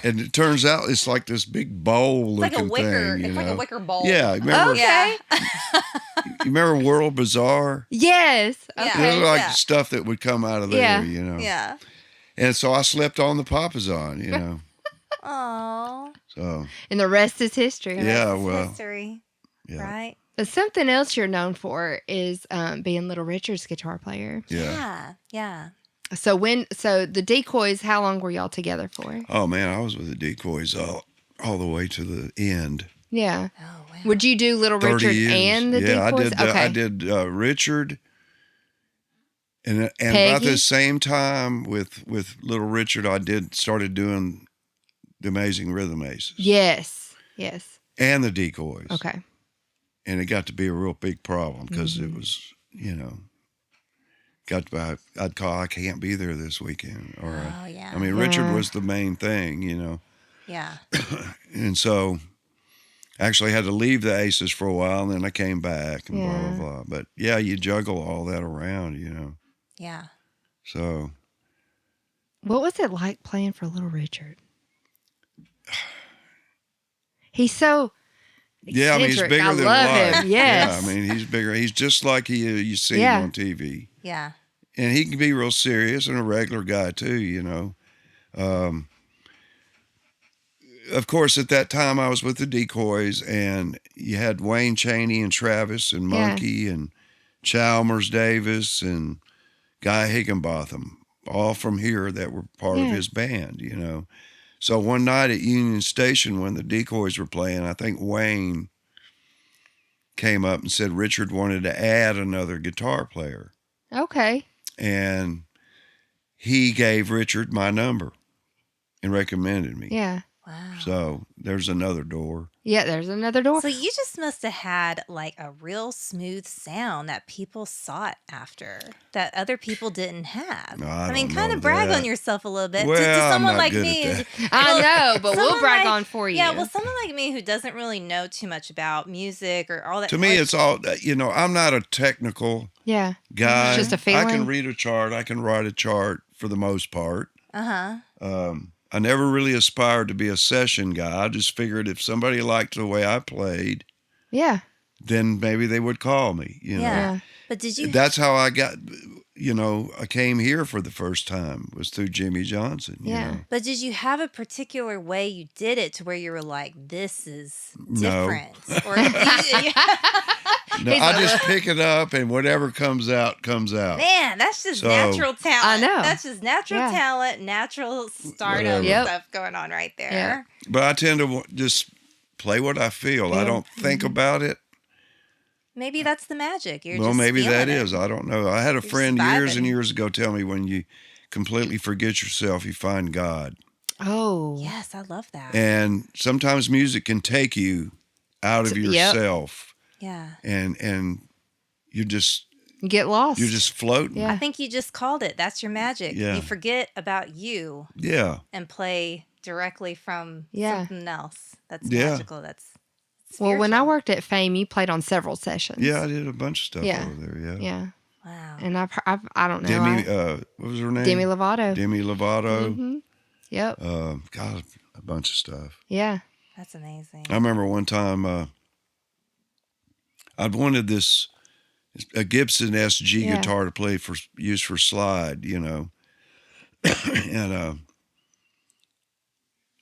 S4: And it turns out it's like this big bowl
S3: It's like a
S4: looking
S3: wicker.
S4: thing.
S3: It's like a wicker bowl.
S4: Yeah. Remember,
S2: Okay.
S4: you remember World Bazaar?
S2: Yes.
S3: Yeah.
S2: Okay.
S4: It was like
S3: Yeah.
S4: stuff that would come out of there,
S2: Yeah.
S3: Yeah.
S4: And so I slept on the papazon,
S3: Oh.
S4: So,
S2: And the rest is history.
S4: Yeah. well,
S3: History.
S4: yeah.
S3: Right?
S2: But something else you're known for is being Little Richard's guitar player.
S4: Yeah.
S3: Yeah.
S2: So the Decoys, how long were y'all together for?
S4: Oh, man, I was with the Decoys all the way to the end.
S2: Yeah.
S3: Oh, wow.
S2: Would you do Little
S4: 30
S2: Richard
S4: years.
S2: and the
S4: yeah,
S2: Decoys?
S4: I did Richard. And about
S2: Peggy?
S4: the same time with Little Richard, I started doing the Amazing Rhythm Aces.
S2: Yes. Yes.
S4: And the Decoys.
S2: Okay.
S4: And it got to be a real big problem because
S2: Mm-hmm.
S4: it was, I'd call, I can't be there this weekend. Or,
S3: Oh, yeah.
S4: I mean, Richard
S2: Yeah.
S4: was the main thing,
S3: Yeah.
S4: And so actually had to leave the Aces for a while, and then I came back and blah,
S2: Yeah.
S4: blah, blah. But yeah, you juggle all that around,
S3: Yeah.
S4: So
S2: What was it like playing for Little Richard? He's so
S4: yeah, I mean, he's
S2: eccentric.
S4: bigger
S2: I
S4: than
S2: love
S4: life.
S2: him. Yes.
S4: Yeah, I mean, he's bigger. He's just like you see
S2: Yeah.
S4: him on TV.
S3: Yeah.
S4: And he can be real serious and a regular guy too, Of course, at that time I was with the Decoys, and you had Wayne Chaney and Travis and
S2: Yeah.
S4: Monkey and Chalmers Davis and Guy Higginbotham, all from here that were part of
S2: Yeah.
S4: his band, So one night at Union Station when the Decoys were playing, I think Wayne came up and said Richard wanted to add another guitar player.
S2: Okay.
S4: And he gave Richard my number and recommended me.
S2: Yeah.
S3: Wow.
S4: So there's another door.
S2: Yeah, there's another door.
S3: So you just must have had like a real smooth sound that people sought after that other people didn't have.
S4: No, I
S3: mean,
S4: don't
S3: kind
S4: know
S3: of brag
S4: that.
S3: on yourself a little bit.
S4: Well,
S3: to
S4: I'm
S3: someone
S4: not
S3: like
S4: good
S3: me.
S4: at
S2: I know, but we'll
S3: someone
S2: brag
S3: like-
S2: on for you.
S3: Yeah, well, someone like me who doesn't really know too much about music or all that.
S4: To me,
S3: like-
S4: it's all, I'm not a technical
S2: Yeah.
S4: guy.
S2: It's just a
S4: I
S2: feeling.
S4: can read a chart. I can write a chart for the most part.
S3: Uh-huh.
S4: I never really aspired to be a session guy. I just figured if somebody liked the way I played,
S2: Yeah.
S4: then maybe they would call me,
S3: Yeah.
S2: Yeah.
S3: But did you
S4: That's how I got, I came here for the first time was through Jimmy Johnson. you
S2: Yeah.
S4: know.
S3: But did you have a particular way you did it to where you were like, this is
S4: No.
S3: different? Or
S4: No, I just pick it up and whatever comes out, comes out.
S3: man, that's just
S4: So-
S3: natural talent.
S2: I know.
S3: That's just natural
S2: Yeah.
S3: talent, natural stardom
S4: Whatever.
S2: Yep.
S3: stuff going on right there.
S2: Yeah.
S4: But I tend to just play what I feel. I
S2: Yeah.
S4: don't think about it.
S3: Maybe that's the magic. You're
S4: Well,
S3: just
S4: maybe that
S3: feeling it.
S4: is. I don't know. I had a
S3: just
S4: friend years and
S3: vibing.
S4: years ago tell me when you completely forget yourself, you find God.
S2: Oh.
S3: Yes, I love that.
S4: And sometimes music can take you out of
S2: Yep.
S4: yourself,
S3: yeah.
S4: and you're just
S2: You get lost.
S4: floating.
S2: Yeah.
S3: I think you just called it. That's your magic.
S4: Yeah.
S3: You forget about you
S4: Yeah.
S3: and play directly from
S2: Yeah.
S3: something else. That's
S4: Yeah.
S3: magical. That's
S2: Well, when I
S3: spiritual.
S2: worked at Fame, you played on several sessions.
S4: Yeah, I did a bunch of stuff
S2: Yeah.
S4: over there. Yeah.
S2: Yeah.
S3: Wow.
S2: And I don't know.
S4: Demi, what was her name?
S2: Demi Lovato.
S4: Demi Lovato.
S2: hmm Yep.
S4: God, a bunch of stuff.
S2: Yeah.
S3: That's amazing.
S4: I remember one time I'd wanted a Gibson SG
S2: Yeah.
S4: guitar to use for slide, and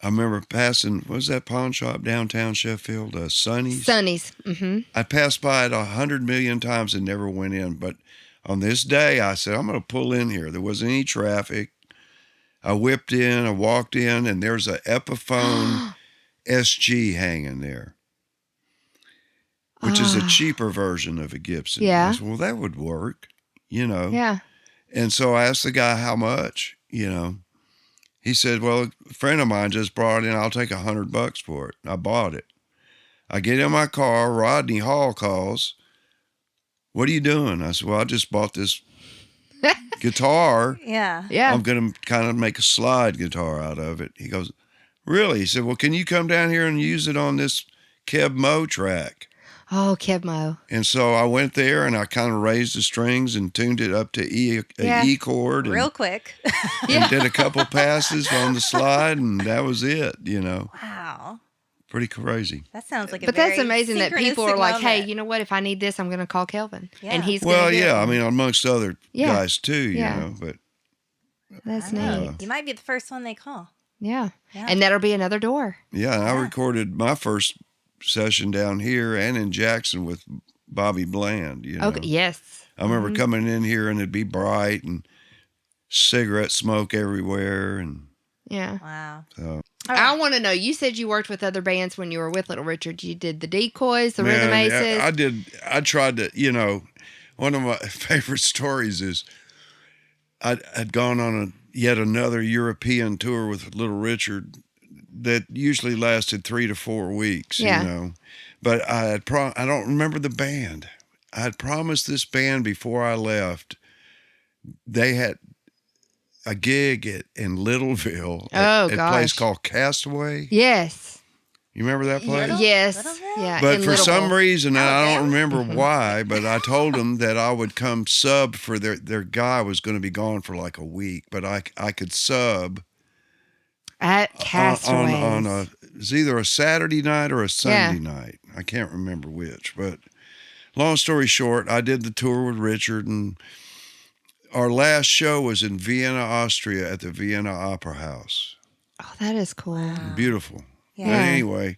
S4: I remember passing, what was that pawn shop downtown Sheffield? Sonny's?
S2: Sonny's. Mm-hmm.
S4: I passed by it 100 million times and never went in. But on this day, I said, I'm going to pull in here. There wasn't any traffic. I whipped in, I walked in, and there's an Epiphone SG hanging there, which is a cheaper version of a Gibson.
S2: Yeah.
S4: I said, well, that would work,
S2: Yeah.
S4: And so I asked the guy how much, He said, well, a friend of mine just brought it in. I'll take $100 for it. I bought it. I get in my car. Rodney Hall calls. What are you doing? I said, well, I just bought this guitar.
S3: Yeah.
S2: Yeah.
S4: I'm going to kind of make a slide guitar out of it. He goes, really? He said, well, can you come down here and use it on this Keb Mo track?
S2: Oh, Kebmo.
S4: And so I went there and I kind of raised the strings and tuned it up to E chord. And,
S3: Real quick.
S4: and did a couple passes on the slide, and that was it,
S3: Wow.
S4: Pretty crazy.
S3: That sounds like a
S2: But
S3: very
S2: that's amazing that people are
S3: synchronistic
S2: like, hey,
S3: moment.
S2: you know what? If I need this, I'm going to call Kelvin.
S3: Yeah.
S2: And he's
S4: Well,
S2: going to do
S4: yeah,
S2: it.
S4: I mean, amongst other
S2: Yeah.
S4: guys too,
S2: Yeah.
S4: but
S2: That's
S3: I know.
S2: neat.
S3: You might be the first one they call.
S2: Yeah.
S3: Yeah.
S2: And that'll be another door.
S4: yeah, and I
S3: Yeah.
S4: recorded my first session down here and in Jackson with Bobby Bland,
S2: Okay. Yes.
S4: I remember coming in here and it'd be bright and cigarette smoke everywhere, and
S2: Yeah.
S3: Wow.
S4: so
S2: I want to know, you said you worked with other bands when you were with Little Richard. You did the Decoys, the Rhythm Aces.
S4: I tried to, one of my favorite stories is I'd gone on yet another European tour with Little Richard that usually lasted 3 to 4 weeks,
S2: Yeah.
S4: But I don't remember the band. I had promised this band before I left. They had a gig in Littleville at a place
S2: gosh.
S4: called Castaway.
S2: Yes.
S4: You remember that place?
S2: Yes.
S3: Littleville?
S2: Yeah.
S4: But
S2: in
S4: for some
S2: Littleville.
S4: reason, and I don't
S3: Alabama?
S4: remember why, but I told them that I would come sub for their guy was going to be gone for like a week, but I could sub
S2: At Castaways.
S4: on it was either a Saturday night or a Sunday night. I can't remember which, but long story short, I did the tour with Richard, and our last show was in Vienna, Austria at the Vienna Opera House.
S2: Oh, that is cool.
S4: Beautiful.
S3: Yeah.
S4: But anyway,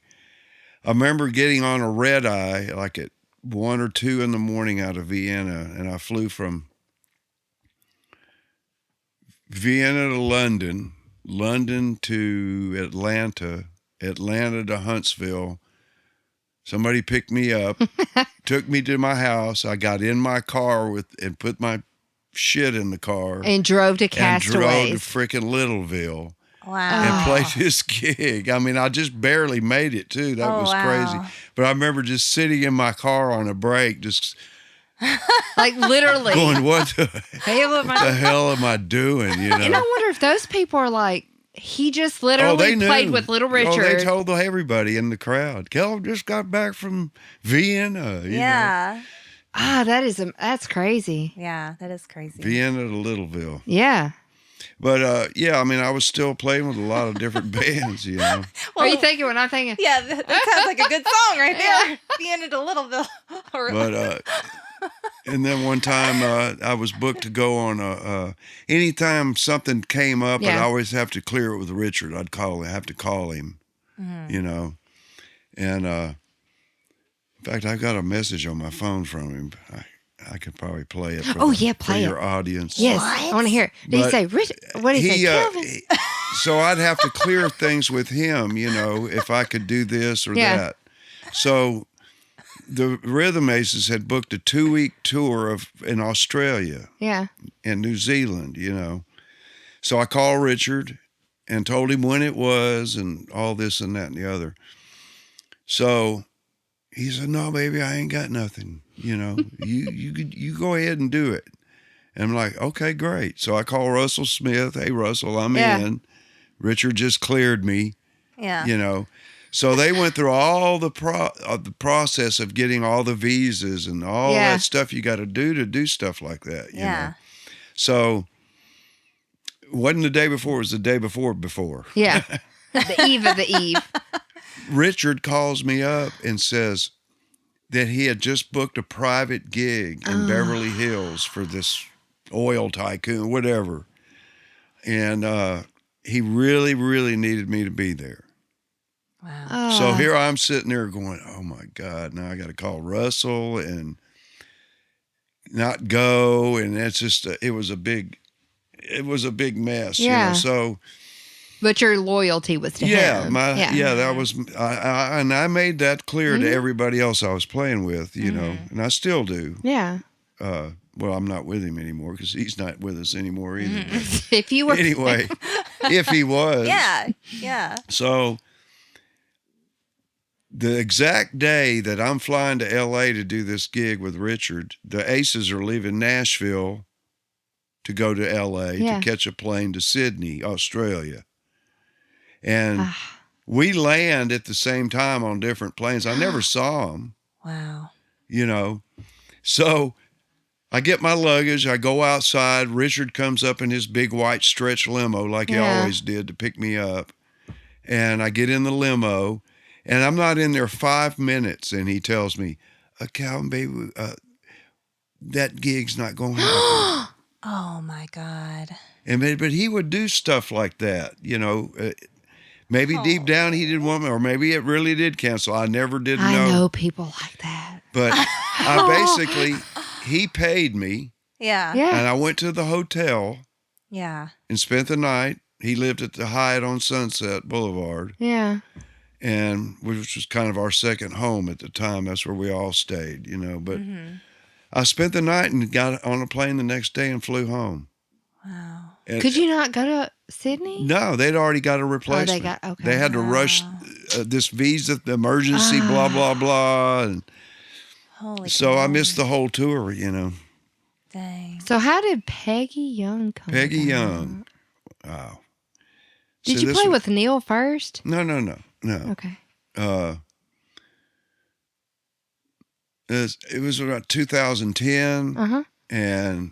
S4: I remember getting on a red eye like at 1 or 2 in the morning out of Vienna, and I flew from Vienna to London, London to Atlanta, Atlanta to Huntsville. Somebody picked me up, took me to my house. I got in my car and put my shit in the car
S2: And drove to
S4: and drove to
S2: Castaways.
S4: freaking Littleville
S3: Wow.
S4: and played this gig. I mean, I just barely made it too. That
S3: Oh,
S4: was
S3: wow.
S4: crazy. But I remember just sitting in my car on a break, just
S2: Like literally.
S4: going, "What the,
S2: Hey, look,
S4: what the hell am I doing?"
S2: And I wonder if those people are like, he just
S4: Oh,
S2: literally
S4: they knew.
S2: played with Little Richard.
S4: Oh, they told everybody in the crowd. Kelvin just got back from Vienna. You know.
S3: Yeah.
S2: That's crazy.
S3: Yeah. That is crazy.
S4: Vienna to Littleville.
S2: Yeah.
S4: But yeah, I mean, I was still playing with a lot of different bands.
S2: What are you thinking when I'm thinking?
S3: Yeah, that sounds like a good song right there. The end of Littleville.
S4: But and then one time I was booked to go on anytime something came up,
S2: Yeah.
S4: I'd always have to clear it with Richard. Have to call him, and in fact, I got a message on my phone from him. I could probably play it.
S2: Oh, yeah, play
S4: for your
S2: it.
S4: audience.
S2: Yes. I want to hear it. Did he
S4: But
S2: say, Richard? What did he say? Kelvin?
S4: So I'd have to clear things with him, if I could do this or
S2: Yeah.
S4: that. So the Rhythm Aces had booked a 2-week tour in Australia
S2: Yeah.
S4: and New Zealand, So I called Richard and told him when it was and all this and that and the other. So he said, "No, baby, I ain't got nothing. You go ahead and do it." And I'm like, "Okay, great." So I call Russell Smith. "Hey, Russell, I'm
S2: Yeah.
S4: in. Richard just cleared me,
S3: Yeah.
S4: So they went through all the process of getting all the visas and all that stuff you got to do stuff like that.
S3: Yeah.
S4: So wasn't the day before, it was the day before.
S2: Yeah. The eve of the eve.
S4: Richard calls me up and says that he had just booked a private gig in Beverly Hills for this oil tycoon, whatever. And he really, really needed me to be there.
S3: Wow.
S4: So here I'm sitting there going, oh my God, now I got to call Russell and not go. And it's just, it was a big mess,
S2: Yeah.
S4: you know, so.
S2: But your loyalty was to him.
S4: That was, and I made that clear to everybody else I was playing with, you know, and I still do.
S2: Yeah.
S4: Well, I'm not with him anymore because he's not with us anymore either.
S2: If you were.
S4: Anyway, if he was.
S3: Yeah.
S4: So the exact day that I'm flying to LA to do this gig with Richard, the Aces are leaving Nashville to go to LA to catch a plane to Sydney, Australia. And we land at the same time on different planes. I never saw them.
S3: Wow.
S4: You know, so I get my luggage. I go outside. Richard comes up in his big white stretch limo like he always did to pick me up. And I get in the limo, and I'm not in there 5 minutes. And he tells me, Calvin, baby, that gig's not going to happen.
S3: Oh, my God.
S4: But he would do stuff like that, you know. Maybe deep down he didn't want me, or maybe it really did cancel. I never did know.
S2: I know people like that.
S4: But I basically, he paid me,
S3: Yeah.
S4: and I went to the hotel
S3: Yeah.
S4: and spent the night. He lived at the Hyatt on Sunset Boulevard,
S2: Yeah.
S4: and which was kind of our second home at the time. That's where we all stayed, you know. But I spent the night and got on a plane the next day and flew home.
S3: Wow.
S4: And,
S2: Could you not go to Sydney?
S4: No, they'd already got a replacement.
S2: Okay.
S4: They had to rush this visa, the emergency, blah, blah, blah. And
S3: Holy
S4: so
S3: cow.
S4: I missed the whole tour, you know.
S3: Dang.
S2: So how did Peggy Young come
S4: Peggy
S2: about?
S4: Young. Wow.
S2: Did
S4: See,
S2: you play with Neil first?
S4: No.
S2: Okay.
S4: It was about 2010.
S2: Uh-huh.
S4: And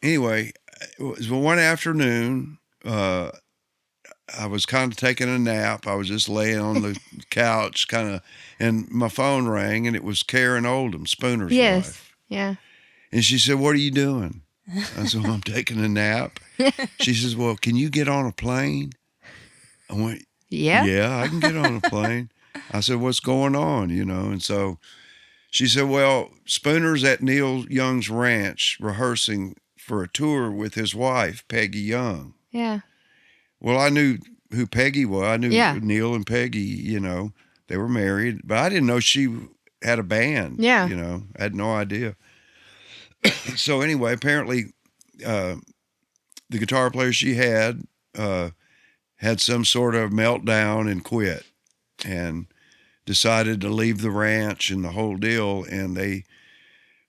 S4: anyway, it was one afternoon. I was kind of taking a nap. I was just laying on the couch, and my phone rang, and it was Karen Oldham, Spooner's wife.
S2: Yeah.
S4: And she said, "What are you doing?" I said, "Well, I'm taking a nap." She says, "Well, can you get on a plane?" I went, "Yeah, I can get on a plane." I said, "What's going on?" You know, and so she said, "Well, Spooner's at Neil Young's ranch rehearsing for a tour with his wife, Peggy Young."
S2: Yeah.
S4: Well, I knew who Peggy was. I knew
S2: Yeah.
S4: Neil and Peggy, you know, they were married, but I didn't know she had a band.
S2: Yeah.
S4: You know, I had no idea. So anyway, apparently the guitar player she had some sort of meltdown and quit and decided to leave the ranch and the whole deal. And they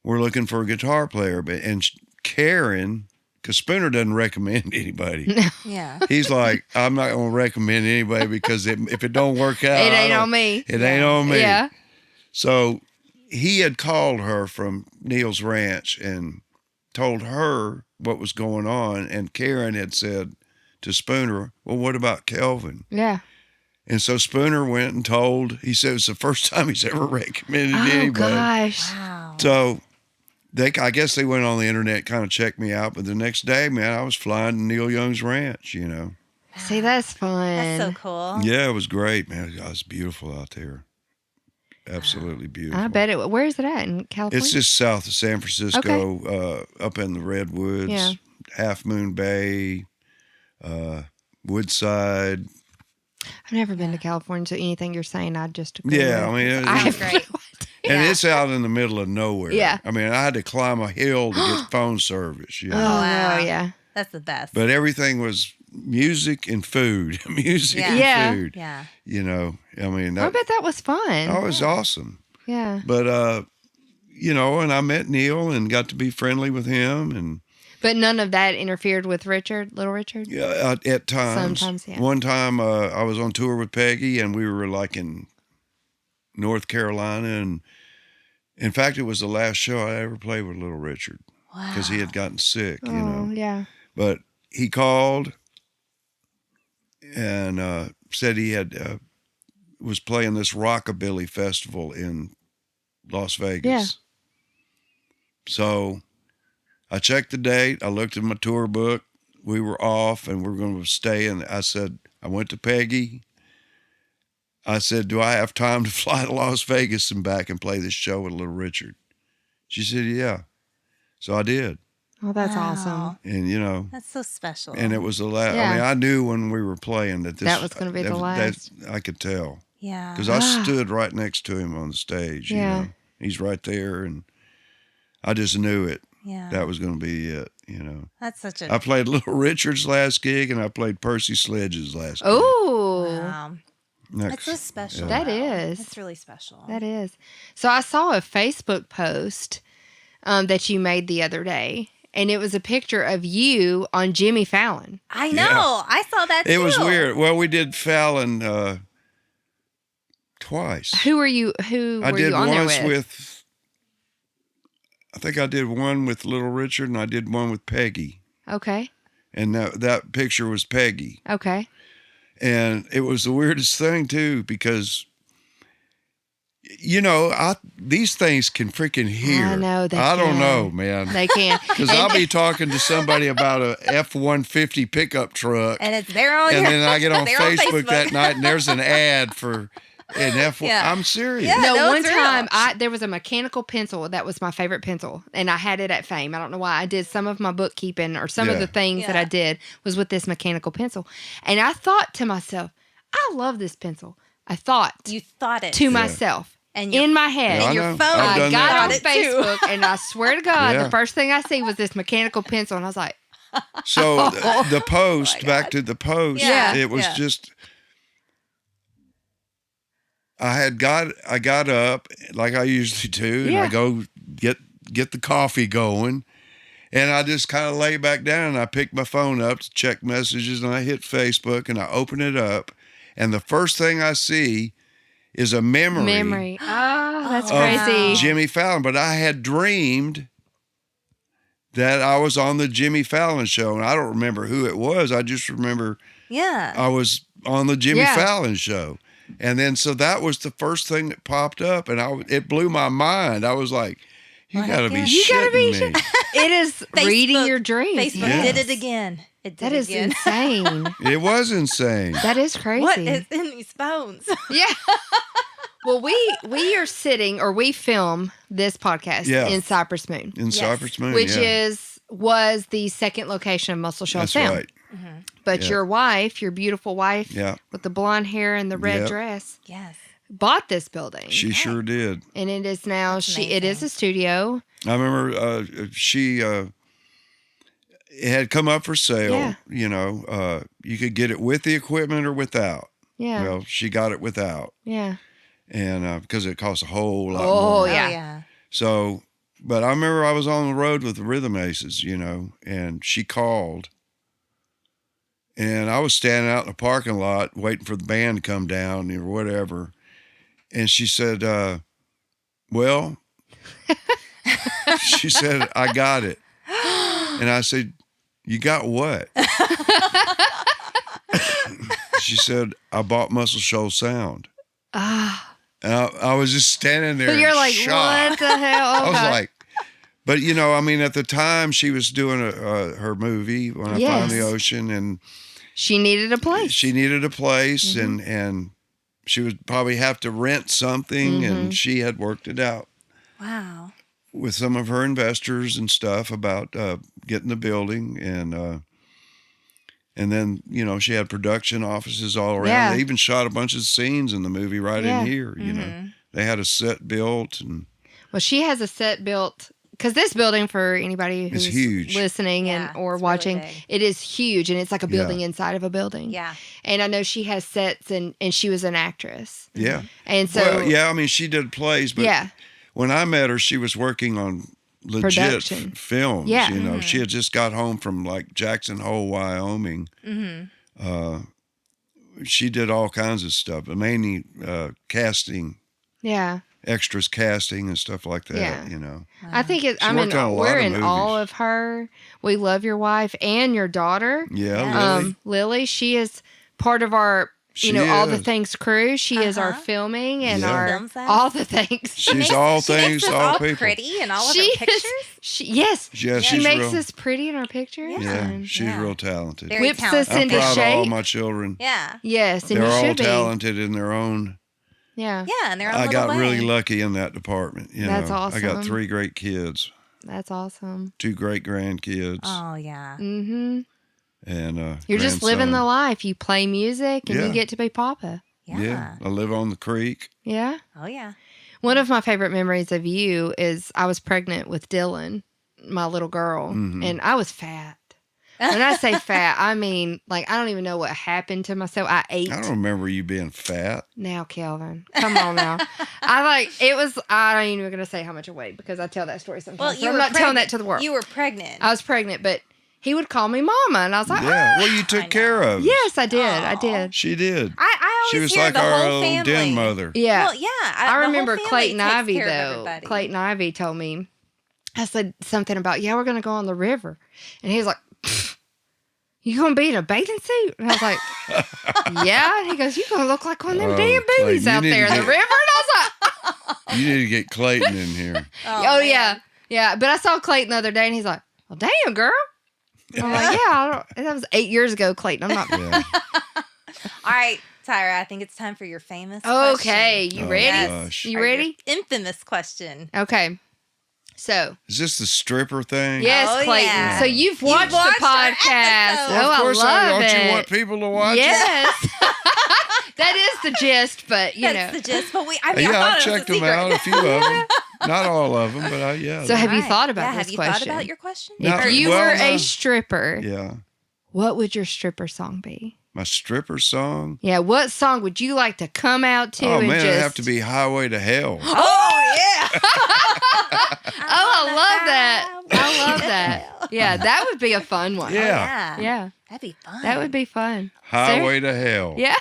S4: were looking for a guitar player, and Karen, because Spooner doesn't recommend anybody.
S3: Yeah.
S4: He's like, I'm not going to recommend anybody because if it don't work out,
S2: It ain't on me.
S4: It ain't on me.
S2: Yeah.
S4: So he had called her from Neil's ranch and told her what was going on. And Karen had said to Spooner, "Well, what about Kelvin?"
S2: Yeah.
S4: And so Spooner went and told, he said it was the first time he's ever recommended
S2: Oh,
S4: anybody.
S2: gosh.
S3: Wow.
S4: So I guess they went on the internet, kind of checked me out. But the next day, man, I was flying to Neil Young's ranch, you know.
S2: See, that's fun.
S3: That's so cool.
S4: Yeah, it was great, man. It was beautiful out there. Absolutely beautiful.
S2: I bet it. Where is it at in California?
S4: It's just south of San Francisco, up in the Redwoods,
S2: Yeah.
S4: Half Moon Bay, Woodside.
S2: I've never been to California, so anything you're saying, I just agree
S4: Yeah,
S2: with.
S4: I mean,
S2: I
S3: That's
S2: have
S3: great.
S4: and it's out in the middle of nowhere.
S2: Yeah.
S4: I mean, I had to climb a hill to get phone service, you
S2: Oh,
S4: know.
S3: wow.
S2: yeah.
S3: That's the best.
S4: But everything was music and food, music
S3: Yeah.
S4: and
S2: Yeah.
S4: food.
S3: Yeah.
S4: You know, I mean,
S2: I bet that was fun.
S4: that was awesome.
S2: Yeah.
S4: But, you know, and I met Neil and got to be friendly with him. And
S2: But none of that interfered with Richard, Little Richard?
S4: yeah, at times.
S2: Sometimes, yeah.
S4: One time I was on tour with Peggy and we were like in North Carolina. And in fact, it was the last show I ever played with Little Richard. because he had gotten sick, you
S2: Oh,
S4: know.
S2: yeah.
S4: But he called and said he had was playing this rockabilly festival in Las Vegas.
S2: Yeah.
S4: So I checked the date. I looked at my tour book. We were off and we were going to stay. And I said, I went to Peggy. I said, do I have time to fly to Las Vegas and back and play this show with Little Richard? She said, yeah. So I did.
S2: Oh, that's
S3: Wow.
S2: awesome.
S4: And, you know,
S3: That's so special.
S4: and it was the last.
S2: Yeah.
S4: I mean, I knew when we were playing that this
S2: That was gonna be the last.
S4: I could tell
S3: yeah.
S4: because I stood right next to him on the stage.
S2: Yeah.
S4: You know, he's right there, and I just knew it.
S3: Yeah.
S4: That was going to be it. You know,
S3: That's such a
S4: I played Little Richard's last gig, and I played Percy Sledge's last gig.
S2: Oh,
S3: wow.
S4: Next-
S3: That's so special.
S2: That
S3: though.
S2: is.
S3: That's really special.
S2: that is. So I saw a Facebook post that you made the other day, and it was a picture of you on Jimmy Fallon.
S3: I know.
S4: Yeah.
S3: I saw that too.
S4: It was weird. Well, we did Fallon twice.
S2: Who were you? Who
S4: I
S2: were
S4: did
S2: you on there
S4: once
S2: with?
S4: I think I did one with Little Richard, and I did one with Peggy.
S2: Okay.
S4: And that picture was Peggy.
S2: Okay.
S4: And it was the weirdest thing, too, because, you know, these things can freaking hear.
S2: I know, they
S4: I don't
S2: can.
S4: know, man.
S2: They can.
S4: Because I'll be talking to somebody about a F-150 pickup truck,
S3: And it's there on
S4: and
S3: your
S4: then I get on
S3: they're on
S4: Facebook that night, and there's an ad for an F-1.
S3: Yeah.
S4: I'm serious.
S3: Yeah.
S2: No,
S3: no,
S2: one
S3: it's real.
S2: time there was a mechanical pencil that was my favorite pencil, and I had it at Fame. I don't know why. I did some of my bookkeeping or some of
S4: Yeah.
S2: the things that I did was with this mechanical pencil, and I thought to myself, I love this pencil. I thought
S3: You thought it.
S2: to myself
S3: And your-
S2: in my head.
S4: Yeah, I
S3: your
S4: know.
S3: phone.
S4: I've
S2: I
S4: done
S2: got
S4: that
S2: on
S3: it too.
S2: Facebook, and I swear to God,
S4: Yeah.
S2: the first thing I see was this mechanical pencil, and I was like,
S4: So the post,
S3: my
S4: back
S3: God.
S4: to the post,
S3: Yeah.
S4: it was
S3: Yeah.
S4: just, I got up like I usually do, and
S2: Yeah.
S4: I go get the coffee going, and I just kind of lay back down, and I pick my phone up to check messages, and I hit Facebook, and I open it up, and the first thing I see is a memory
S2: Oh, that's
S3: Oh,
S2: crazy.
S3: wow.
S4: Jimmy Fallon, but I had dreamed that I was on the Jimmy Fallon show, and I don't remember who it was. I just remember
S3: Yeah.
S4: I was on the Jimmy
S2: Yeah.
S4: Fallon show. And then, so that was the first thing that popped up, and it blew my mind. I was like, you
S3: Well,
S4: got to
S3: heck
S4: be
S3: yeah.
S2: You gotta be
S4: shitting me.
S2: It is reading
S3: Facebook-
S2: your dreams.
S3: Facebook
S4: Yes.
S3: did it again. It did
S2: That
S3: it
S2: is
S3: again.
S2: insane.
S4: It was insane.
S2: That is crazy.
S3: What is in these phones?
S2: Yeah. Well, we are sitting, or we film this podcast
S4: Yeah.
S2: in Cypress Moon,
S4: In
S3: Yes.
S4: Cypress Moon,
S2: which
S4: yeah.
S2: was the second location of Muscle Shoals
S4: That's
S2: Sound.
S4: right.
S2: But
S4: Yeah.
S2: your wife, your beautiful wife,
S4: Yeah,
S2: with the blonde hair and the red
S4: Yep.
S2: dress,
S3: Yes.
S2: bought this building,
S4: she sure did.
S2: and it is now
S3: That's
S2: it is a studio.
S4: I remember she it had come up for sale.
S2: Yeah.
S4: You know, you could get it with the equipment or without.
S2: Yeah,
S4: Well, she got it without,
S2: yeah.
S4: and because it costs a whole lot
S2: Oh,
S4: more.
S2: yeah.
S3: Oh, yeah.
S4: So, but I remember I was on the road with the Rhythm Aces, you know, and she called, and I was standing out in the parking lot waiting for the band to come down or whatever, and she said, well, she said, I got it. And I said, you got what? She said, I bought Muscle Shoals Sound.
S2: Ah,
S4: And I was just standing there.
S2: you're
S4: in
S2: like,
S4: shock.
S2: what the hell?
S4: I was
S2: Okay.
S4: like, but you know, I mean, at the time she was doing her movie When I Found the
S2: Yes.
S4: Ocean, and
S2: She needed a place.
S4: she needed a place,
S2: Mm-hmm.
S4: and she would probably have to rent something,
S2: Mm-hmm.
S4: and she had worked it out
S3: Wow.
S4: with some of her investors and stuff about getting the building, and then, you know, she had production offices all around.
S2: Yeah.
S4: They even shot a bunch of scenes in the movie right
S2: Yeah.
S4: in here. You know, they had a set built, and
S2: Well, she has a set built because this building, for anybody who's
S4: huge.
S2: listening
S3: Yeah,
S2: and or
S3: it's really
S2: watching,
S3: big.
S2: it is huge, and it's like a
S4: Yeah.
S2: building inside of a building.
S3: Yeah.
S2: And I know she has sets, and she was an actress,
S4: yeah.
S2: and so
S4: Well, yeah, I mean, she did plays, but
S2: yeah,
S4: when I met her, she was working on legit
S2: Production.
S4: films.
S2: Yeah.
S4: You know, she had just got home from like Jackson Hole, Wyoming. She did all kinds of stuff, but mainly casting.
S2: yeah.
S4: extras casting and stuff like that.
S2: Yeah.
S4: You know.
S2: I think
S4: She worked on a lot
S2: we're
S4: of
S2: in awe
S4: movies.
S2: of her. We love your wife and your daughter.
S4: Yeah, Lily.
S2: Lily, she is part of our,
S4: She
S2: All The
S4: is.
S2: Things crew. She is our
S3: Uh-huh.
S2: filming and
S4: Yeah.
S2: our
S3: Films us.
S2: all the things.
S4: She's all
S3: She
S4: things,
S3: makes
S4: to
S3: us
S4: all
S3: all
S4: people.
S3: pretty in all of
S2: She
S3: her pictures.
S2: Yes,
S4: Yeah,
S2: she
S4: she's
S2: makes
S4: real.
S2: us pretty in our pictures.
S3: Yeah.
S4: Yeah,
S2: and-
S4: she's
S3: Yeah.
S4: real talented.
S3: Very
S2: Whips us
S3: talented.
S4: I'm
S2: into
S4: proud of all
S2: shape.
S4: my children.
S3: Yeah.
S2: Yes, and
S4: They're
S2: you
S4: all
S2: should be.
S4: talented in their own.
S2: Yeah,
S3: Yeah, and they're on
S4: I
S3: a
S4: got
S3: little
S4: really
S3: way.
S4: lucky in that department. You
S2: That's
S4: know, I got
S2: awesome.
S4: 3 great kids,
S2: that's awesome.
S4: 2 great grandkids,
S3: Oh yeah.
S2: Mm-hmm.
S4: and
S2: You're just living the
S4: grandson.
S2: life. You play music and
S4: Yeah.
S2: you get to be Papa.
S3: Yeah.
S4: I live on the creek.
S2: Yeah.
S3: Oh yeah.
S2: One of my favorite memories of you is I was pregnant with Dylan, my little girl,
S4: Mhm.
S2: and I was fat. When I say fat, I mean, like, I don't even know what happened to myself. I ate.
S4: I don't remember you being fat.
S2: Now, Kelvin, come on now. I ain't even going to say how much I weighed because I tell that story sometimes.
S3: Well,
S2: but
S3: you
S2: I'm
S3: were
S2: not telling
S3: pregnant.
S2: that to the world.
S3: You were pregnant.
S2: I was pregnant, but he would call me Mama, and I was like,
S4: Yeah, well, you
S3: I
S4: took
S3: know.
S4: care of us.
S2: yes, I did. I
S3: Aw.
S2: did.
S4: She did.
S3: I
S4: She
S3: always
S4: was
S3: hear
S4: like
S3: the
S4: our
S3: whole
S4: old
S3: family.
S4: den mother.
S2: Yeah.
S3: Well, yeah.
S2: I
S3: the whole
S2: remember
S3: family
S2: Clayton
S3: takes
S2: Ivy,
S3: care of
S2: though.
S3: everybody.
S2: Clayton Ivy told me, I said something about, yeah, we're going to go on the river. And he was like, you going to be in a bathing suit? And I was like, yeah. And he goes, you're going to look like one of them
S4: Oh,
S2: damn boobies
S4: Clayton,
S2: out
S4: you need
S2: there
S4: to
S2: in the
S4: get-
S2: river. And I was like,
S4: You need to get Clayton in here.
S2: oh,
S3: man.
S2: yeah. Yeah. But I saw Clayton the other day and he's like, well, damn, girl. I'm like, yeah, that was 8 years ago, Clayton. I'm not.
S4: Yeah.
S3: All right, Tyra. I think it's time for your famous.
S2: Okay.
S3: question.
S2: You
S4: Oh,
S2: ready?
S4: gosh.
S2: You
S3: Or your
S2: ready?
S3: Infamous question.
S2: Okay. So,
S4: Is this the stripper thing?
S2: yes,
S3: Oh,
S2: Clayton.
S3: yeah.
S2: So you've
S3: You've
S2: watched the
S3: watched our
S2: podcast.
S3: episode.
S4: Well,
S2: Oh,
S4: of course
S2: I love
S4: don't
S2: it.
S4: you want people to watch it?
S2: Yes. That is the gist, but you
S3: That's
S2: know.
S3: the gist. But I
S4: Yeah,
S3: thought
S4: I've
S3: it was
S4: checked
S3: a
S4: them
S3: secret.
S4: out, a few of them. Not all of them, but yeah.
S2: So have you
S3: Alright.
S2: thought about
S3: yeah,
S2: this
S3: have you
S2: question?
S3: thought about your question?
S4: No,
S2: If you
S4: well,
S2: were a
S4: no.
S2: stripper,
S4: Yeah.
S2: what would your stripper song be?
S4: My stripper song?
S2: Yeah, what song would you like to come out to
S4: Oh,
S2: and
S4: man,
S2: just
S4: it'd have to be Highway to Hell.
S3: Oh yeah.
S2: Oh, I love that. I love that. Yeah, that would be a fun one.
S4: Yeah.
S2: Yeah.
S3: That'd be fun.
S2: That would be fun.
S4: Highway to Hell.
S2: Yeah.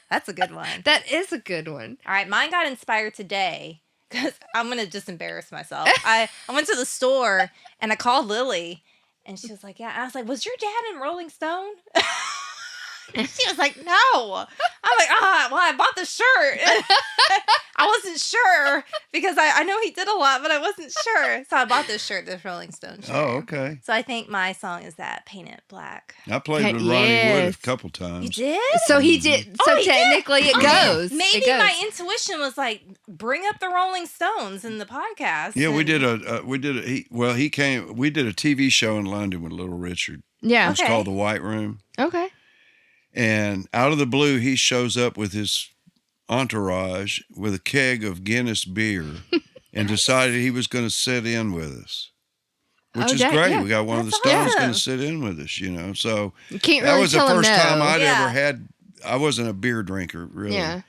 S3: That's a good one.
S2: That is a good one.
S3: All right, mine got inspired today because I'm gonna just embarrass myself. I went to the store and I called Lily, and she was like, "Yeah." I was like, "Was your dad in Rolling Stone?" She was like, "No." I'm like, well, I bought the shirt. I wasn't sure because I know he did a lot, but I wasn't sure, so I bought this shirt, this Rolling Stone shirt.
S4: Oh, okay.
S3: So I think my song is that "Paint It Black."
S4: I played
S2: Okay,
S4: with Ronnie Wood
S2: yes.
S4: a couple times.
S3: You did?
S2: So he did. So
S3: Oh, he did?
S2: technically it goes.
S3: Maybe
S2: It goes.
S3: my intuition was like, bring up the Rolling Stones in the podcast.
S4: Yeah, we
S3: and-
S4: did he came, we did a TV show in London with Little Richard. It
S2: Yeah.
S4: was
S3: Okay.
S4: called The White Room.
S2: Okay.
S4: And out of the blue, he shows up with his entourage with a keg of Guinness beer and decided he was going to sit in with us, which
S2: Oh,
S4: is
S2: that-
S4: great.
S2: yeah.
S4: We got one of the
S3: That's
S4: Stones
S3: awesome.
S4: going to sit in with us, you know. So
S2: You can't
S4: that
S2: really
S4: was the
S2: tell him
S4: first
S2: no.
S4: time I'd
S3: Yeah.
S4: ever had. I wasn't a beer drinker, really.
S2: Yeah.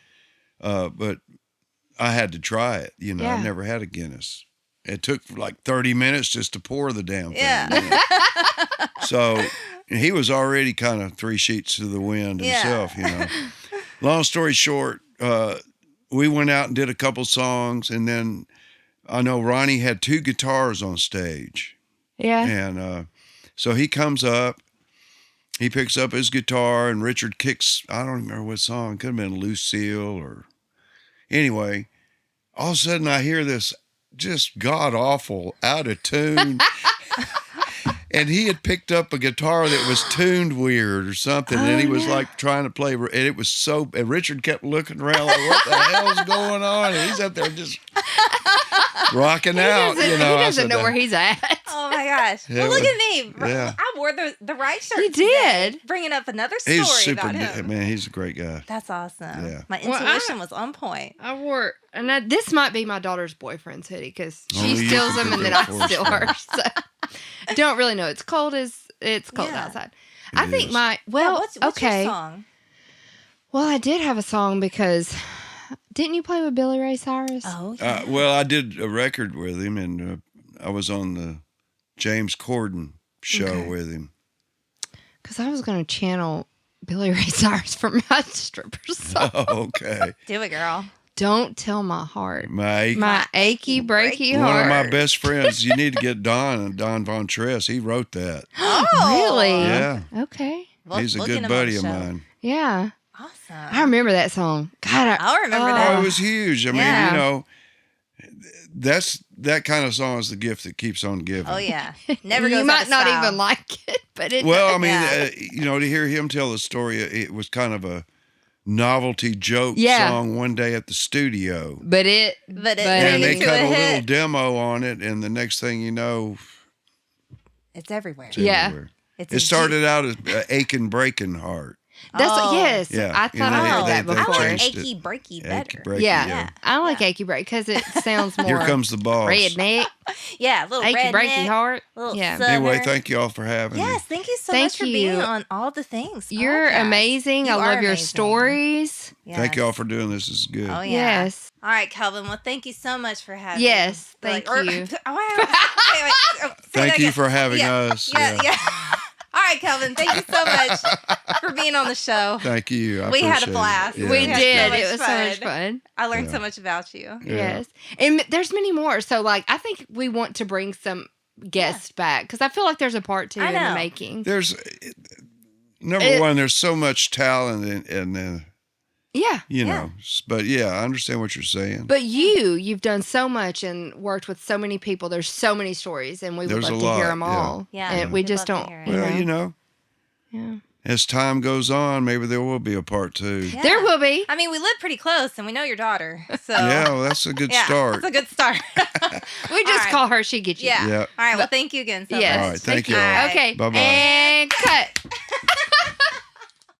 S4: But I had to try it. You know,
S2: Yeah.
S4: I never had a Guinness. It took like 30 minutes just to pour the damn thing.
S3: Yeah.
S4: you know. So he was already kind of 3 sheets to the wind
S3: Yeah.
S4: himself, you know. Long story short, we went out and did a couple songs, and then I know Ronnie had 2 guitars on stage.
S2: Yeah.
S4: And so he comes up, he picks up his guitar, and Richard kicks, I don't remember what song, it could have been Lucille or anyway. All of a sudden I hear this just god awful, out of tune. And he had picked up a guitar that was tuned weird or something, and he was like trying to play, and it was so. And Richard kept looking around like, "What the hell's going on?" And he's up there just rocking out.
S2: He
S4: You know, I
S2: doesn't
S4: said,
S2: know where he's at.
S3: Oh my gosh.
S4: Yeah,
S3: well, look
S4: it
S3: at me.
S4: yeah.
S3: I wore the right shirt.
S2: You
S3: today,
S2: did.
S3: Bringing up another story
S4: He's super
S3: about him.
S4: man. He's a great guy.
S3: That's awesome.
S4: Yeah.
S3: My
S2: Well,
S3: intuition was on point.
S2: I wore, and this might be my daughter's boyfriend's hoodie because she
S4: Only you
S2: steals
S4: can
S2: them and
S4: pick
S2: then
S4: up
S2: I
S4: for
S2: steal
S4: us.
S2: hers. So don't really know. It's cold
S3: Yeah.
S2: outside. I think
S4: is.
S2: my
S3: Yeah, what's
S2: okay.
S3: your song?
S2: Well, I did have a song because didn't you play with Billy Ray Cyrus?
S3: Oh, yeah.
S4: Well, I did a record with him, and I was on the James Corden show
S2: Okay.
S4: with him.
S2: Because I was going to channel Billy Ray Cyrus for my stripper song.
S4: Oh, okay.
S3: Do it, girl.
S2: Don't Tell My Heart.
S4: My
S2: Achy Breaky
S4: one
S2: Heart.
S4: of my best friends. You need to get Don Von Tress. He wrote that.
S3: Oh,
S2: Really?
S4: Yeah.
S2: Okay.
S4: He's a
S3: We'll get
S4: good
S3: him on
S4: buddy
S3: the
S4: of
S3: show.
S4: mine.
S2: Yeah.
S3: Awesome.
S2: I remember that song. God,
S3: I'll remember
S4: Oh,
S3: that.
S4: it was huge. I mean,
S2: Yeah.
S4: you know, that kind of song is the gift that keeps on giving.
S3: Oh yeah, never goes
S2: You
S3: out
S2: might
S3: of
S2: not
S3: style.
S2: even like it, but it.
S4: Well, I mean,
S3: Yeah.
S4: you know, to hear him tell the story, it was kind of a novelty joke
S2: Yeah.
S4: song one day at the studio.
S2: But it.
S3: But it
S4: And
S3: turned
S4: they
S3: into
S4: cut
S3: a
S4: a little
S3: hit.
S4: demo on it, and the next thing you know,
S3: It's everywhere.
S4: it's
S2: Yeah.
S4: everywhere.
S3: It's
S4: It started out as Aching Breaking Heart.
S2: That's
S3: Oh.
S2: yes.
S4: Yeah.
S2: I
S4: You
S2: thought
S4: know,
S2: I heard
S4: they-
S2: that
S4: they
S2: before.
S3: I like
S4: changed it.
S3: achy breaky
S4: Achy
S3: better.
S4: Breaky,
S2: Yeah. I like
S3: Yeah.
S2: achy break because it sounds more.
S4: Here comes the boss.
S2: redneck,
S3: Yeah, little
S2: achy
S3: redneck,
S2: breaky heart.
S3: little
S2: Yeah.
S3: Southern.
S4: Anyway, thank you all for having me.
S3: Yes, thank you so
S2: Thank
S3: much for
S2: you.
S3: being on All the Things.
S2: You're
S3: podcast.
S2: amazing.
S3: You
S2: I
S3: are
S2: love your
S3: amazing.
S2: stories.
S4: Thank you all
S3: Yes.
S4: for doing this. This is good.
S3: Oh yeah.
S2: Yes.
S3: All right, Kelvin. Well, thank you so much for having
S2: Yes,
S3: me.
S2: thank
S3: or-
S2: you.
S3: Oh, wait, say
S4: Thank
S3: that
S4: you
S3: again.
S4: for having
S3: Yeah,
S4: us.
S3: Yeah. All right, Kelvin. Thank you so much for being on the show.
S4: Thank you. I
S3: We had a
S4: appreciate it.
S3: blast.
S4: Yeah,
S2: we
S3: had so
S2: did.
S3: much
S2: It was so much
S3: fun.
S2: fun.
S3: I learned
S4: Yeah.
S3: so much about you.
S4: Yeah.
S2: Yes. And there's many more. So, like, I think we want to bring some guests back because I feel like there's a part 2
S3: I
S2: in the
S3: know.
S2: making.
S4: There's number
S2: It-
S4: one. There's so much talent, and
S2: Yeah.
S4: you
S3: Yeah.
S4: know. But yeah, I understand what you're saying.
S2: But you've done so much and worked with so many people. There's so many stories, and we would
S4: There's
S2: love
S4: a
S2: to hear
S4: lot,
S2: them all.
S3: yeah.
S2: And we
S3: We'd
S2: just
S3: love to
S2: don't.
S3: hear it.
S4: Well, you know,
S2: Yeah.
S4: as time goes on, maybe there will be a part 2.
S3: Yeah.
S2: There will be.
S3: I mean, we live pretty close, and we know your daughter. So
S4: Yeah, well, that's a good
S3: yeah,
S4: start.
S3: That's a good start.
S2: We just
S3: right.
S2: call her. She gets you.
S3: yeah.
S4: Yeah.
S3: All right. Well, thank you again so
S2: Yes.
S3: much.
S4: All right, thank you
S3: All
S4: all.
S3: right.
S2: Okay.
S4: Bye-bye.
S2: And cut.